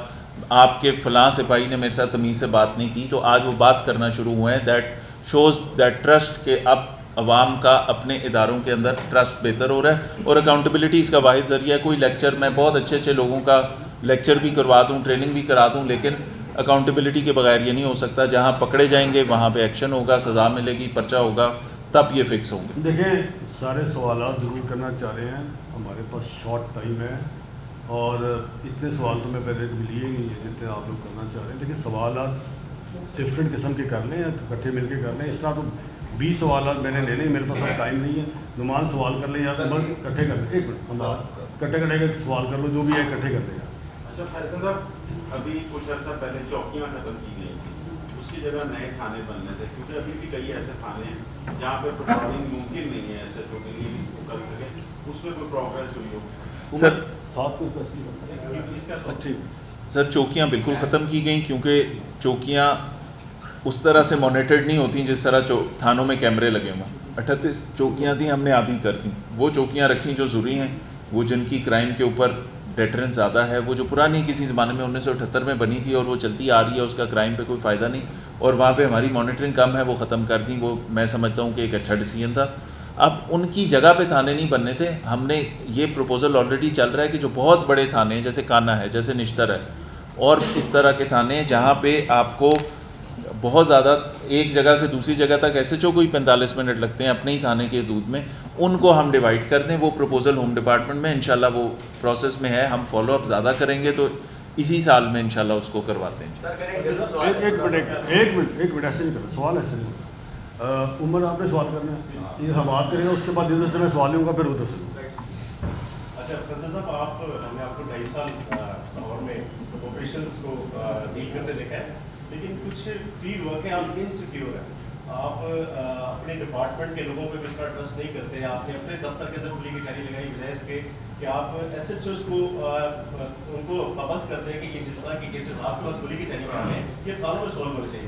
آپ کے فلاں سپاہی نے میرے ساتھ تمیز سے بات نہیں کی, تو آج وہ بات کرنا شروع ہوئے ہیں. دیٹ شوز دیٹ ٹرسٹ کہ اب عوام کا اپنے اداروں کے اندر ٹرسٹ بہتر ہو رہا ہے. اور اکاؤنٹیبلٹی اس کا واحد ذریعہ ہے. کوئی لیکچر, میں بہت اچھے اچھے لوگوں کا لیکچر بھی کروا دوں, ٹریننگ بھی کرا دوں, لیکن اکاؤنٹیبلٹی کے بغیر یہ نہیں ہو سکتا. جہاں پکڑے جائیں گے وہاں پہ ایکشن ہوگا, سزا ملے گی, پرچہ ہوگا, تب یہ فکس ہوں گے. دیکھیں سارے سوالات ضرور کرنا چاہ رہے ہیں, ہمارے پاس شارٹ ٹائم ہے اور اتنے سوال تو میں پہلے کبھی لیے نہیں ہیں جتنے آپ لوگ کرنا چاہ رہے ہیں. لیکن سوالات ڈفرینٹ قسم کے کر لیں, اکٹھے مل کے کر لیں. اس طرح تو 20 سوالات میں نے لے لیں, میرے پاس اب ٹائم نہیں ہے. نعمان سوال کر لیں یا تو بس اکٹھے کر لیں. ایک منٹ, ہم اکٹھے کرنے کا سوال کر لو, جو بھی ہے اکٹھے کر لیں. اچھا فیصل صاحب, ابھی کچھ عرصہ پہلے چوکیاں ختم کی گئی تھیں, اس کی جگہ نئے تھانے بننے تھے, کیونکہ ابھی بھی کئی ایسے تھانے ہیں جہاں پہ پیٹرولنگ ممکن نہیں ہے ایسے ٹوٹلی کر سکے, اس میں کوئی پروگریس ہوئی ہو؟ سر ساتھ کو تصدیق سر چوکیاں بالکل ختم کی گئیں, کیونکہ چوکیاں اس طرح سے مانیٹرڈ نہیں ہوتی جس طرح تھانوں میں کیمرے لگے ہوئے ہیں. 38 چوکیاں تھیں, ہم نے آدھی کر دیں. وہ چوکیاں رکھیں جو ضروری ہیں, وہ جن کی کرائم کے اوپر ڈیٹرنس زیادہ ہے, وہ جو پرانی کسی زمانے میں 1978 میں بنی تھی اور وہ چلتی آ رہی ہے, اس کا کرائم پہ کوئی فائدہ نہیں, اور وہاں پہ ہماری مانیٹرنگ کم ہے, وہ ختم کر دیں. وہ میں سمجھتا ہوں کہ ایک اچھا ڈیسیجن تھا. اب ان کی جگہ پہ تھانے نہیں بننے تھے. ہم نے یہ پروپوزل آلریڈی چل رہا ہے کہ جو بہت بڑے تھانے ہیں جیسے کانا ہے, جیسے نشتر ہے, اور اس طرح کے تھانے جہاں پہ آپ کو بہت زیادہ ایک جگہ سے دوسری جگہ تک ایسے کوئی 45 منٹ لگتے ہیں اپنے ہی تھانے کے حدود میں, ان کو ہم ڈیوائڈ کر دیں. وہ پروپوزل ہوم ڈپارٹمنٹ میں انشاءاللہ وہ پروسیس میں ہے, ہم فالو اپ زیادہ کریں گے تو اسی سال میں انشاءاللہ اس کو کرواتے ہیں. ایک منٹ ایسے نہیں کرنا, سوال ایسے نہیں. عمر آپ نے سوال کرنا ہے, یہ ہم بات کریں گے, اس کے بعد جس سے میں سوال لوں گا پھر ادھر سے. اچھا فیصل صاحب, ہم نے آپ کو 2.5 سال لاہور میں آپریشنس کو ڈیل کرتے دیکھا ہے, لیکن کچھ فیل ہوا کہ آپ انسیکیور ہیں, آپ اپنے ڈپارٹمنٹ کے لوگوں پہ بھی اس طرح ٹرسٹ نہیں کرتے. آپ نے اپنے دفتر کے اندر کھلی کی چاری لگائی بجائے اس کے کہ آپ ایس ایچ اوز کو ان کو پابند کرتے ہیں کہ یہ جس طرح کے کیسز آپ کے پاس کھلی کی چاری میں آ رہے ہیں یہ تھانوں میں سالو ہونے چاہیے.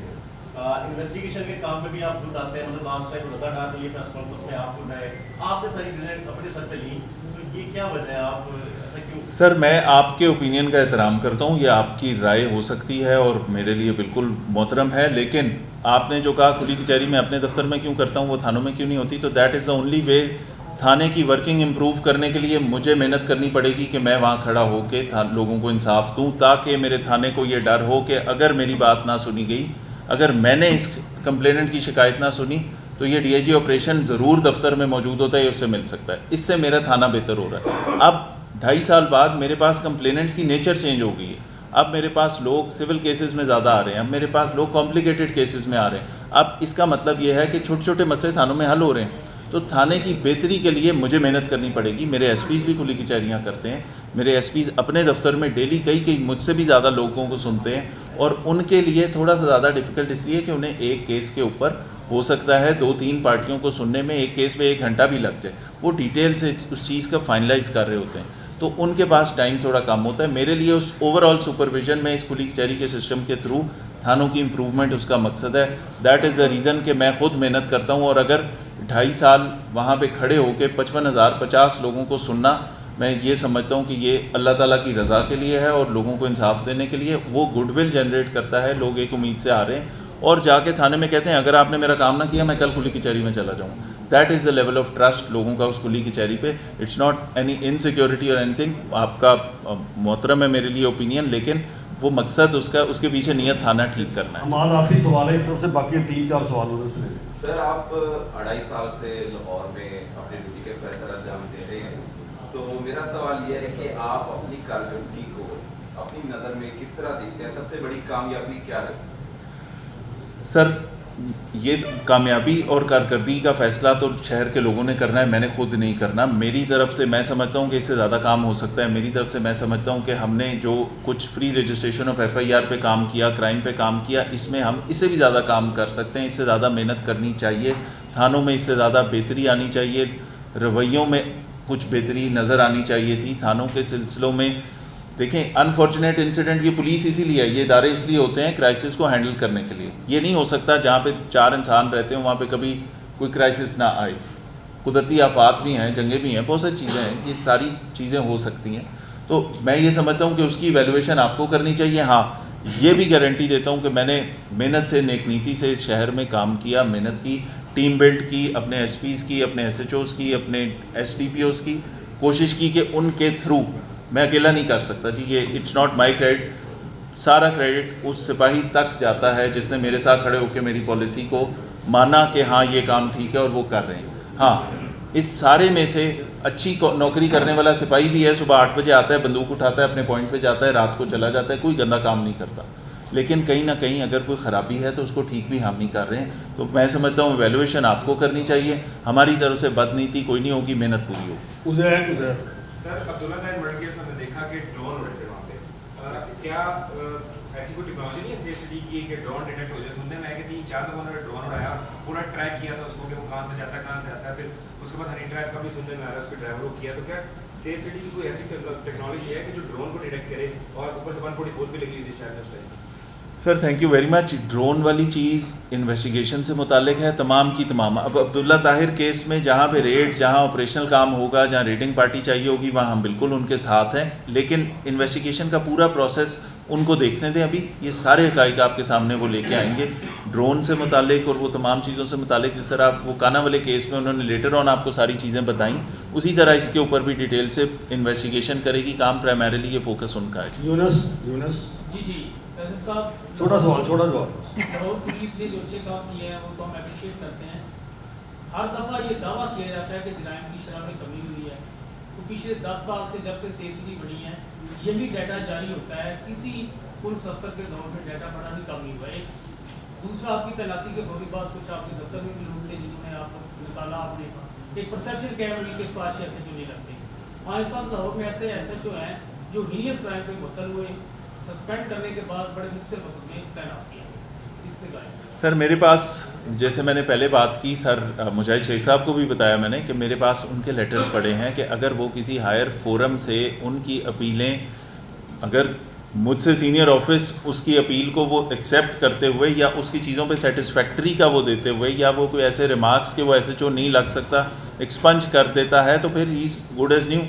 انویسٹیگیشن کے کام میں بھی آپ خود آتے ہیں, مطلب لاسٹ ٹائم رضا ڈار نے یہ پریس کانفرنس میں آپ کو ہے, آپ نے ساری چیزیں اپنے سر پہ لیں, تو یہ کیا وجہ ہے, آپ ایسا کیوں؟ سر میں آپ کے اوپینین کا احترام کرتا ہوں, یہ آپ کی رائے ہو سکتی ہے اور میرے لیے بالکل محترم ہے, لیکن آپ نے جو کہا کھلی کچہری میں اپنے دفتر میں کیوں کرتا ہوں, وہ تھانوں میں کیوں نہیں ہوتی, تو that is the only way. تھانے کی ورکنگ امپروو کرنے کے لیے مجھے محنت کرنی پڑے گی کہ میں وہاں کھڑا ہو کے لوگوں کو انصاف دوں, تاکہ میرے تھانے کو یہ ڈر ہو کہ اگر میری بات نہ سنی گئی, اگر میں نے اس کمپلیننٹ کی شکایت نہ سنی, تو یہ ڈی آئی جی آپریشن ضرور دفتر میں موجود ہوتا ہے, اس سے مل سکتا ہے. اس سے میرا تھانہ بہتر ہو رہا ہے. اب 2.5 سال بعد میرے پاس کمپلیننٹس کی نیچر چینج ہو گئی ہے. اب میرے پاس لوگ سول کیسز میں زیادہ آ رہے ہیں, اب میرے پاس لوگ کمپلیکیٹڈ کیسز میں آ رہے ہیں. اب اس کا مطلب یہ ہے کہ چھوٹے چھوٹے مسئلے تھانوں میں حل ہو رہے ہیں. تو تھانے کی بہتری کے لیے مجھے محنت کرنی پڑے گی. میرے ایس پیز بھی کھلی کچہریاں کرتے ہیں, میرے ایس پیز اپنے دفتر میں ڈیلی کئی مجھ سے بھی زیادہ لوگوں کو سنتے ہیں, اور ان کے لیے تھوڑا سا زیادہ ڈیفیکلٹ اس لیے کہ انہیں ایک کیس کے اوپر ہو سکتا ہے 2-3 پارٹیوں کو سننے میں, ایک کیس میں 1 گھنٹہ بھی لگ جائے. وہ ڈیٹیل سے اس چیز کا فائنلائز کر رہے ہوتے ہیں, تو ان کے پاس ٹائم تھوڑا کم ہوتا ہے. میرے لیے اس اوور آل سپرویژن میں اس کھلی کچہری کے سسٹم کے تھرو تھانوں کی امپروومنٹ اس کا مقصد ہے. دیٹ از دا ریزن کہ میں خود محنت کرتا ہوں, اور اگر 2.5 سال وہاں پہ کھڑے ہو کے 55,050 لوگوں کو سننا, میں یہ سمجھتا ہوں کہ یہ اللہ تعالیٰ کی رضا کے لیے ہے اور لوگوں کو انصاف دینے کے لیے. وہ گڈ ول جنریٹ کرتا ہے, لوگ ایک امید سے آ رہے ہیں, اور جا کے تھانے میں کہتے ہیں اگر آپ نے میرا کام نہ کیا میں کل کھلی کچہری میں چلا جاؤں. That is the level of trust لوگوں کا اس کھلی کچہری پہ. اٹس ناٹ اینی انسیکیورٹی اور اینی تھنگ. آپ کا محترم ہے میرے لیے اوپینین, لیکن وہ مقصد اس کے پیچھے نیت تھانہ ٹھیک کرنا ہے. ہمارا آخری سوال ہے اس طرف سے, باقی 3-4 سوال ہونے سے. سر آپ 2.5 سال سے لاہور میں اپنی ڈیوٹی کے فیصلہ انجام دے رہے ہیں, تو میرا سوال یہ ہے کہ آپ اپنی کارکردگی کو اپنی نظر میں کس طرح دیکھتے ہیں؟ سب سے بڑی کامیابی کیا رہی؟ سر یہ کامیابی اور کارکردگی کا فیصلہ تو شہر کے لوگوں نے کرنا ہے, میں نے خود نہیں کرنا. میری طرف سے میں سمجھتا ہوں کہ اس سے زیادہ کام ہو سکتا ہے. میری طرف سے میں سمجھتا ہوں کہ ہم نے جو کچھ فری رجسٹریشن آف FIR پہ کام کیا, کرائم پہ کام کیا, اس میں ہم اس سے بھی زیادہ کام کر سکتے ہیں. اس سے زیادہ محنت کرنی چاہیے. تھانوں میں اس سے زیادہ بہتری آنی چاہیے. رویوں میں کچھ بہتری نظر آنی چاہیے تھی. تھانوں کے سلسلوں میں دیکھیں انفارچونیٹ انسیڈنٹ, یہ پولیس اسی لیے ہے, یہ ادارے اس لیے ہوتے ہیں کرائسس کو ہینڈل کرنے کے لیے. یہ نہیں ہو سکتا جہاں پہ 4 انسان رہتے ہیں وہاں پہ کبھی کوئی کرائسس نہ آئے. قدرتی آفات بھی ہیں, جنگیں بھی ہیں, بہت ساری چیزیں ہیں, یہ ساری چیزیں ہو سکتی ہیں. تو میں یہ سمجھتا ہوں کہ اس کی ایویلویشن آپ کو کرنی چاہیے. ہاں یہ بھی گارنٹی دیتا ہوں کہ میں نے محنت سے, نیک نیتی سے اس شہر میں کام کیا, محنت کی, ٹیم بلڈ کی, اپنے SPs کی, اپنے SHOs کی, اپنے SDPOs کی, کوشش کی کہ ان کے تھرو, میں اکیلا نہیں کر سکتا جی, یہ اٹس ناٹ مائی کریڈٹ. سارا کریڈٹ اس سپاہی تک جاتا ہے جس نے میرے ساتھ کھڑے ہو کے میری پالیسی کو مانا کہ ہاں یہ کام ٹھیک ہے اور وہ کر رہے ہیں. ہاں اس سارے میں سے اچھی نوکری کرنے والا سپاہی بھی ہے, صبح 8 بجے آتا ہے, بندوق اٹھاتا ہے, اپنے پوائنٹ پہ جاتا ہے, رات کو چلا جاتا ہے, کوئی گندا کام نہیں کرتا. لیکن کہیں نہ کہیں اگر کوئی خرابی ہے تو اس کو ٹھیک بھی ہم نہیں کر رہے ہیں. تو میں سمجھتا ہوں ایویلویشن آپ کو کرنی چاہیے. ہماری طرف سے بد نیتی کوئی نہیں ہوگی, محنت پوری ہوگی. سر عبداللہ طاہر مرڈر کیس میں نے دیکھا کہ ڈرون اڑے تھے وہاں پہ, کیا ایسی کوئی ٹیکنالوجی نہیں ہے CSTD کی کہ ڈرون ڈیٹیکٹ ہو جائے؟ سننے میں آیا کہ 3-4 دفعہ انہوں نے ڈرون اڑایا, پورا ٹریک کیا تھا اس کو کہ وہ کہاں سے جاتا ہے, کہاں سے آتا ہے. پھر اس کے بعد ہنی ٹریپ کا بھی سننے میں آ رہا ہے, اس کے ڈرائیور کو کیا. تو کیا CSTD کی کوئی ایسی ٹیکنالوجی ہے کہ جو ڈرون کو ڈیٹیکٹ کرے, اور اوپر سے 144 بھی لگی ہوئی تھی شاید اس time? Sir thank you very much. Drone والی چیز انویسٹیگیشن سے متعلق ہے تمام کی تمام. اب عبداللہ طاہر کیس میں جہاں پہ ریڈ, جہاں آپریشنل کام ہوگا, جہاں ریڈنگ پارٹی چاہیے ہوگی, وہاں ہم بالکل ان کے ساتھ ہیں. لیکن انویسٹیگیشن کا پورا پروسیس ان کو دیکھنے دیں. ابھی یہ سارے حقائق آپ کے سامنے وہ لے کے آئیں گے ڈرون سے متعلق اور وہ تمام چیزوں سے متعلق. جس طرح وہ کانا والے کیس میں انہوں نے لیٹر آن آپ کو ساری چیزیں بتائیں, اسی طرح اس کے اوپر بھی ڈیٹیل سے انویسٹیگیشن کرے گی. کام پرائمریلی یہ فوکس ان کا ہے. یونس جی صاحب, چھوٹا سوال, چھوٹا جواب. لاہور پولیس نے جو اچھے کام کیے ہیں وہ تو ہم اپریشیٹ کرتے ہیں. ہر دفعہ یہ دعویٰ کیا جاتا ہے کہ جرائم کی شرح میں کمی ہوئی ہے. تو پچھلے 10 سال سے جب سے CSTD بنی ہے یہ بھی ڈیٹا جاری ہوتا ہے, کسی پولیس افسر کے دور میں ڈیٹا بڑا بھی کم نہیں ہوا ہے. دوسرا آپ کی تعیناتی کے فوری بعد کچھ آپ کے دفتر میں بھی لوگ تھے جنہوں نے آپ کو نکالا, آپ نے ایک پرسیپشن کیمرے کے پاس SHO نہیں رکھتے. ہمارے ساتھ لاہور میں ایسے SHO ہیں جو ہینیس کرائم پہ مبتلا ہوئے, سسپینڈ کرنے کے بعد بڑے مختصر وقت میں تعینات کیا. سر میرے پاس, جیسے میں نے پہلے بات کی, سر مجاہد شیخ صاحب کو بھی بتایا میں نے کہ میرے پاس ان کے لیٹرز پڑے ہیں کہ اگر وہ کسی ہائر فورم سے ان کی اپیلیں, اگر مجھ سے سینئر آفس اس کی اپیل کو وہ ایکسیپٹ کرتے ہوئے یا اس کی چیزوں پہ سیٹسفیکٹری کا وہ دیتے ہوئے, یا وہ کوئی ایسے ریمارکس کہ وہ SHO نہیں لگ سکتا ایکسپنج کر دیتا ہے, تو پھر ہی از گڈ ایز نیو.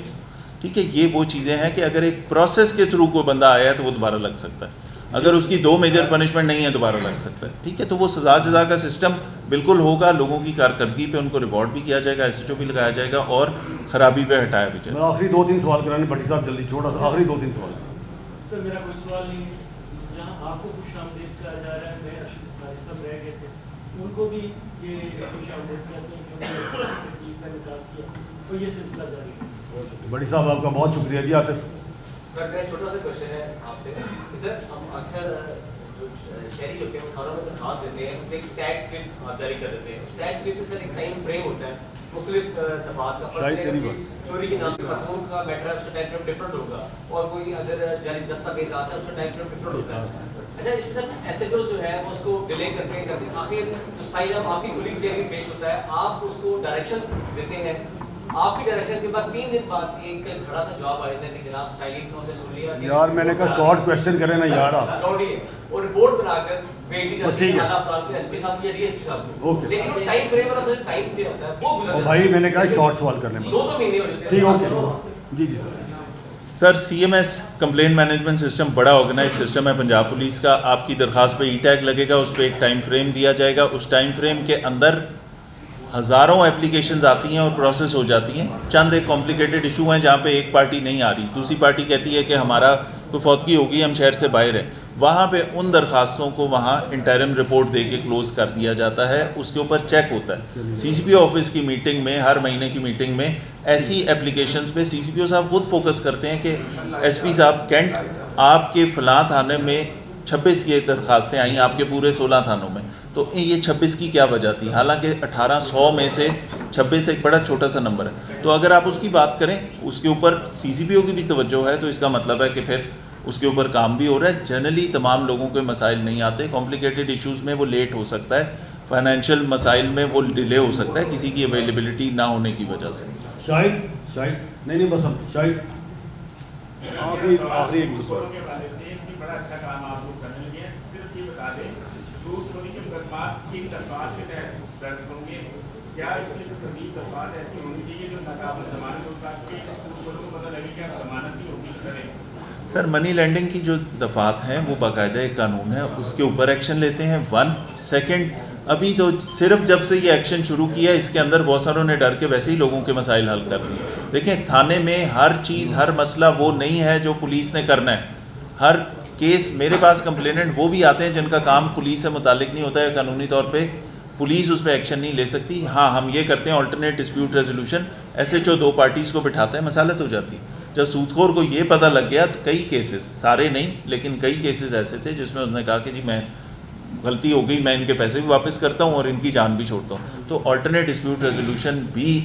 ٹھیک ہے, یہ وہ چیزیں ہیں کہ اگر ایک پروسیس کے تھرو کوئی بندہ آیا ہے تو وہ دوبارہ لگ سکتا ہے. اگر اس کی 2 میجر پنشمنٹ نہیں ہے دوبارہ لگ سکتا ہے. ٹھیک ہے, تو وہ سزا جزا کا سسٹم بالکل ہوگا. لوگوں کی کارکردگی پہ ان کو ریوارڈ بھی کیا جائے گا, SHO بھی لگایا جائے گا, اور خرابی پہ ہٹایا بھی جائے گا. آخری 2-3 سوال کرانے بٹی صاحب, جلدی چھوٹا سا آخری 2-3 سوال. سر میرا کوئی سوال نہیں ہے. یہاں آپ کو خوش آمدید کہا جا رہا ہے, میں رشید صاحب سب رہ گئے تھے, ان کو بھی یہ خوش آمدید کہتے ہیں کیونکہ کا نکال کیا, تو یہ سلسلہ جاری ہے. بڑی صاحب آپ کا بہت شکریہ. جی عاطف. سر میرا چھوٹا سا کوشچن ہے آپ سے. سر ہم اکثر شہری جو کہ ہم کھانوں میں درخواست دیتے ہیں, ایک ٹیکس کٹ جاری کر دیتے ہیں. اس ٹیکس کٹ میں سر ایک ٹائم فریم ہوتا ہے مختلف دفعات کا. چوری کے نام پہ خاتون کا میٹر ہے, اس کا ٹائم فریم ڈفرنٹ ہوگا, اور کوئی اگر جاری دستاویز آتا ہے اس کا ٹائم فریم ڈفرنٹ ہوتا ہے. اچھا اس میں سر SHO جو ہے اس کو ڈیلے کرتے ہیں, آخر جو سائن آپ کی کھلی کچہری میں پیش ہوتا ہے, آپ اس کو ڈائریکشن دیتے ہیں. آپ کی ڈائریکشن کے بعد 3 دن بعد ایک کھڑا سا جواب آیا تھا کہ جناب سائلنٹ کو ہم نے سن لیا. یار میں نے کہا شارٹ کویسچن کریں نا یار آپ. اور رپورٹ بنا کر بھیج دی جاتی ہے اعلیٰ افسر کو, SP صاحب یا DSP صاحب کو. لیکن وہ ٹائم فریم والا ٹائم بھی ہوتا ہے وہ گزر. بھائی میں نے کہا شارٹ سوال کرنے میں 2 مہینے ہو جاتے ہیں. ٹھیک, اوکے. جی جی سر. سر CMS کمپلین مینجمنٹ سسٹم بڑا آرگنائز سسٹم ہے پنجاب پولیس کا. آپ کی درخواست پہ ٹیگ لگے گا, اس پہ ایک ٹائم فریم دیا جائے گا. اس ٹائم فریم کے اندر ہزاروں اپلیکیشنز آتی ہیں اور پروسیس ہو جاتی ہیں. چند ایک کمپلیکیٹڈ ایشو ہیں جہاں پہ ایک پارٹی نہیں آ رہی, دوسری پارٹی کہتی ہے کہ ہمارا کوئی فوتگی ہوگی, ہم شہر سے باہر ہیں. وہاں پہ ان درخواستوں کو وہاں انٹرم رپورٹ دے کے کلوز کر دیا جاتا ہے. اس کے اوپر چیک ہوتا ہے. CCPO آفس کی میٹنگ میں, ہر مہینے کی میٹنگ میں ایسی اپلیکیشنز پہ CCPO صاحب خود فوکس کرتے ہیں کہ SP صاحب کینٹ آپ کے فلاں تھانے میں 26 یہ درخواستیں آئیں, آپ کے پورے 16 تھانوں میں, تو یہ 26 کی کیا وجہ تھی, حالانکہ 1800 میں سے 26 ایک بڑا چھوٹا سا نمبر ہے. تو اگر آپ اس کی بات کریں, اس کے اوپر CCPO کی بھی توجہ ہے, تو اس کا مطلب ہے کہ پھر اس کے اوپر کام بھی ہو رہا ہے. جنرلی تمام لوگوں کے مسائل نہیں آتے, کمپلیکیٹڈ ایشوز میں وہ لیٹ ہو سکتا ہے, فائنینشیل مسائل میں وہ ڈیلے ہو سکتا ہے کسی کی اویلیبلٹی نہ ہونے کی وجہ سے. شاہد نہیں بس شاہد آخری ایک دوسرا بڑا اچھا کام آپ لوگ کرنے لگے ہیں. صرف یہ بتا دیں جھوٹ بولی کے مقدمات کن درخواست کے تحت درج ہوں گے, کیا اس کی جو ترتیب درخواست ایسی ہونی چاہیے جو ناقابل ضمانت ہو تاکہ جھوٹ بولوں کو پتہ لگے کہ آپ ضمانت نہیں ہوگی کریں. سر منی لینڈنگ کی جو دفعات ہیں وہ باقاعدہ ایک قانون ہے, اس کے اوپر ایکشن لیتے ہیں. 1 سیکنڈ ابھی تو صرف جب سے یہ ایکشن شروع کیا اس کے اندر بہت ساروں نے ڈر کے ویسے ہی لوگوں کے مسائل حل کر دیے. دیکھیں تھانے میں ہر چیز ہر مسئلہ وہ نہیں ہے جو پولیس نے کرنا ہے. ہر کیس میرے پاس کمپلیننٹ وہ بھی آتے ہیں جن کا کام پولیس سے متعلق نہیں ہوتا ہے, قانونی طور پہ پولیس اس پہ ایکشن نہیں لے سکتی. ہاں ہم یہ کرتے ہیں alternate dispute resolution, SHO 2 parties کو بٹھاتے ہیں, مسالت ہو جاتی ہے. جب سودخور کو یہ پتہ لگ گیا تو کئی کیسز, سارے نہیں لیکن کئی کیسز ایسے تھے جس میں اس نے کہا کہ جی میں غلطی ہو گئی, میں ان کے پیسے بھی واپس کرتا ہوں اور ان کی جان بھی چھوڑتا ہوں. تو آلٹرنیٹ ڈسپیوٹ ریزولوشن بھی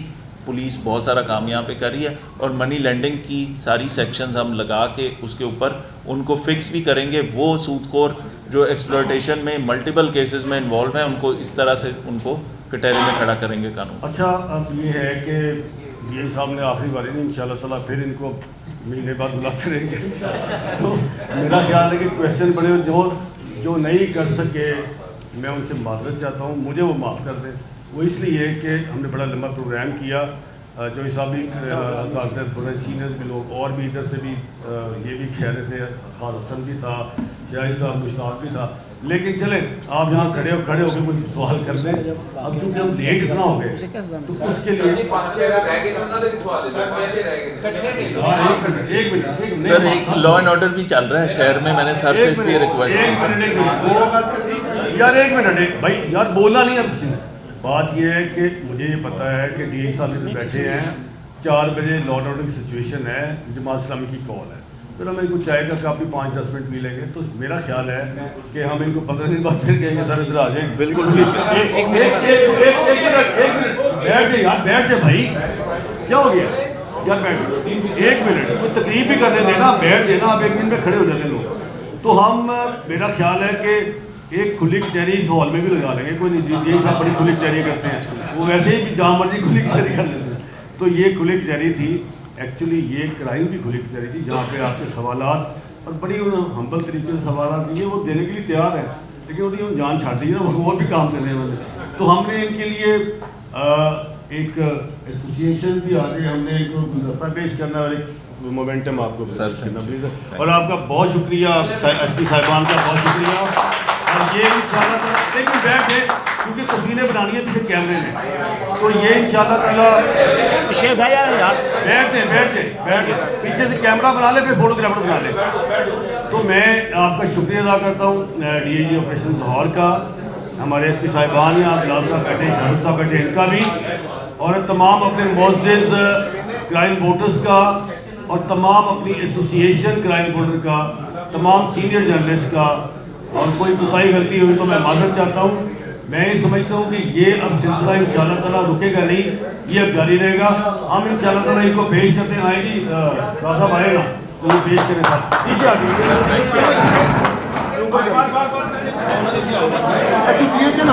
پولیس بہت سارا کام یہاں پہ کر رہی ہے, اور منی لینڈنگ کی ساری سیکشنز ہم لگا کے اس کے اوپر ان کو فکس بھی کریں گے. وہ سودخور جو ایکسپلوٹیشن میں ملٹیپل کیسز میں انوالو ہیں ان کو اس طرح سے ان کو کٹہرے میں کھڑا کریں گے قانون. اچھا اب یہ ہے کہ DI صاحب نے آخری باری نہیں, انشاءاللہ تعالیٰ پھر ان کو مہینے بعد بلاتے رہیں گے. تو میرا خیال ہے کہ کویشچن بڑے جو نہیں کر سکے میں ان سے معذرت چاہتا ہوں, مجھے وہ معاف کر دیں. وہ اس لیے کہ ہم نے بڑا لمبا پروگرام کیا, جو حساب بھی بڑے سینئر بھی لوگ اور بھی ادھر سے بھی یہ بھی کہہ رہے تھے, خاص حسن بھی تھا, شاہد تھا, مشتاق بھی تھا. لیکن چلیں آپ یہاں کھڑے ہو کے کوئی سوال کر دیں. اب کیونکہ ہم لیٹ اتنا ہو گئے تو اس کے لیے سر ایک لا اینڈ آرڈر بھی چل رہا ہے شہر میں, میں نے سر سے اس لیے ریکویسٹ کی. یار ایک منٹ بھائی, یار بولنا نہیں ہے کسی نے. بات یہ ہے کہ مجھے یہ پتہ ہے کہ DI صاحب میں بیٹھے ہیں, 4 بجے لا اینڈ آرڈر کی سچویشن ہے, جماعت اسلامی کی کال ہے, پھر ہم ان کو چائے کا کپ بھی 5-10 منٹ ملیں گے. تو میرا خیال ہے کہ ہم ان کو 15 دن بعد پھر کہیں گے سر ادھر آ جائیں. بالکل ٹھیک ہے. ایک منٹ بیٹھ جائے یار, بیٹھ جائے بھائی, کیا ہو گیا یار, بیٹھ 1 منٹ, کوئی تقریب بھی کرنے دینا, بیٹھ دینا, آپ 1 منٹ میں کھڑے ہو جاتے لوگ. تو ہم میرا خیال ہے کہ ایک کھلی کچہری اس ہال میں بھی لگا لیں گے, کوئی نہیں. DI صاحب بڑی کھلی کچہری کرتے ہیں, وہ ویسے ہی بھی جہاں مرضی کھلی کچہری کر لیتے ہیں. تو یہ کھلی کچہری تھی, ایکچولی یہ کرائم بھی کھلی کچہری تھی جہاں پہ آپ کے سوالات اور بڑی ہمبل طریقے سے سوالات دیے, وہ دینے کے لیے تیار ہیں, لیکن انہیں جان چھاڑ دی نا, وہ بھی کام کرنے والے. تو ہم نے ان کے لیے ایک ایسوسیشن بھی آگے ہم نے ایک گلدستہ پیش کرنا اور ایک مومنٹم آپ کو کرنا پلیز. اور آپ کا بہت شکریہ, SP صاحبان کا بہت شکریہ. اور یہ انشاءاللہ تعالیٰ ایک منٹ بیٹھ گئے کیونکہ تصویریں بنانی ہے پیچھے کیمرے میں, تو یہ انشاءاللہ تعالیٰ بیٹھ جائیں پیچھے سے کیمرہ بنا لے, پھر فوٹوگرافر بنا لے. تو میں آپ کا شکریہ ادا کرتا ہوں DIG آپریشن لاہور کا, ہمارے SP صاحبان یہاں بلال صاحب بیٹھے, شاہد صاحب بیٹھے, ان کا بھی, اور تمام اپنے معزز کرائم ووٹرز کا, اور تمام اپنی ایسوسیشن کرائم ووٹر کا, تمام سینئر جرنلسٹ کا. اور کوئی کوتاہی غلطی ہوئی تو میں معذرت چاہتا ہوں. میں یہ سمجھتا ہوں کہ یہ اب سلسلہ انشاءاللہ تعالیٰ رکے گا نہیں, یہ اب جاری رہے گا. ہم انشاءاللہ تعالیٰ ان کو پیش کرتے ہیں. آئے جی صاحب آئے گا تو وہ پیش کریں صاحب, ٹھیک ہے. ایسوسیشن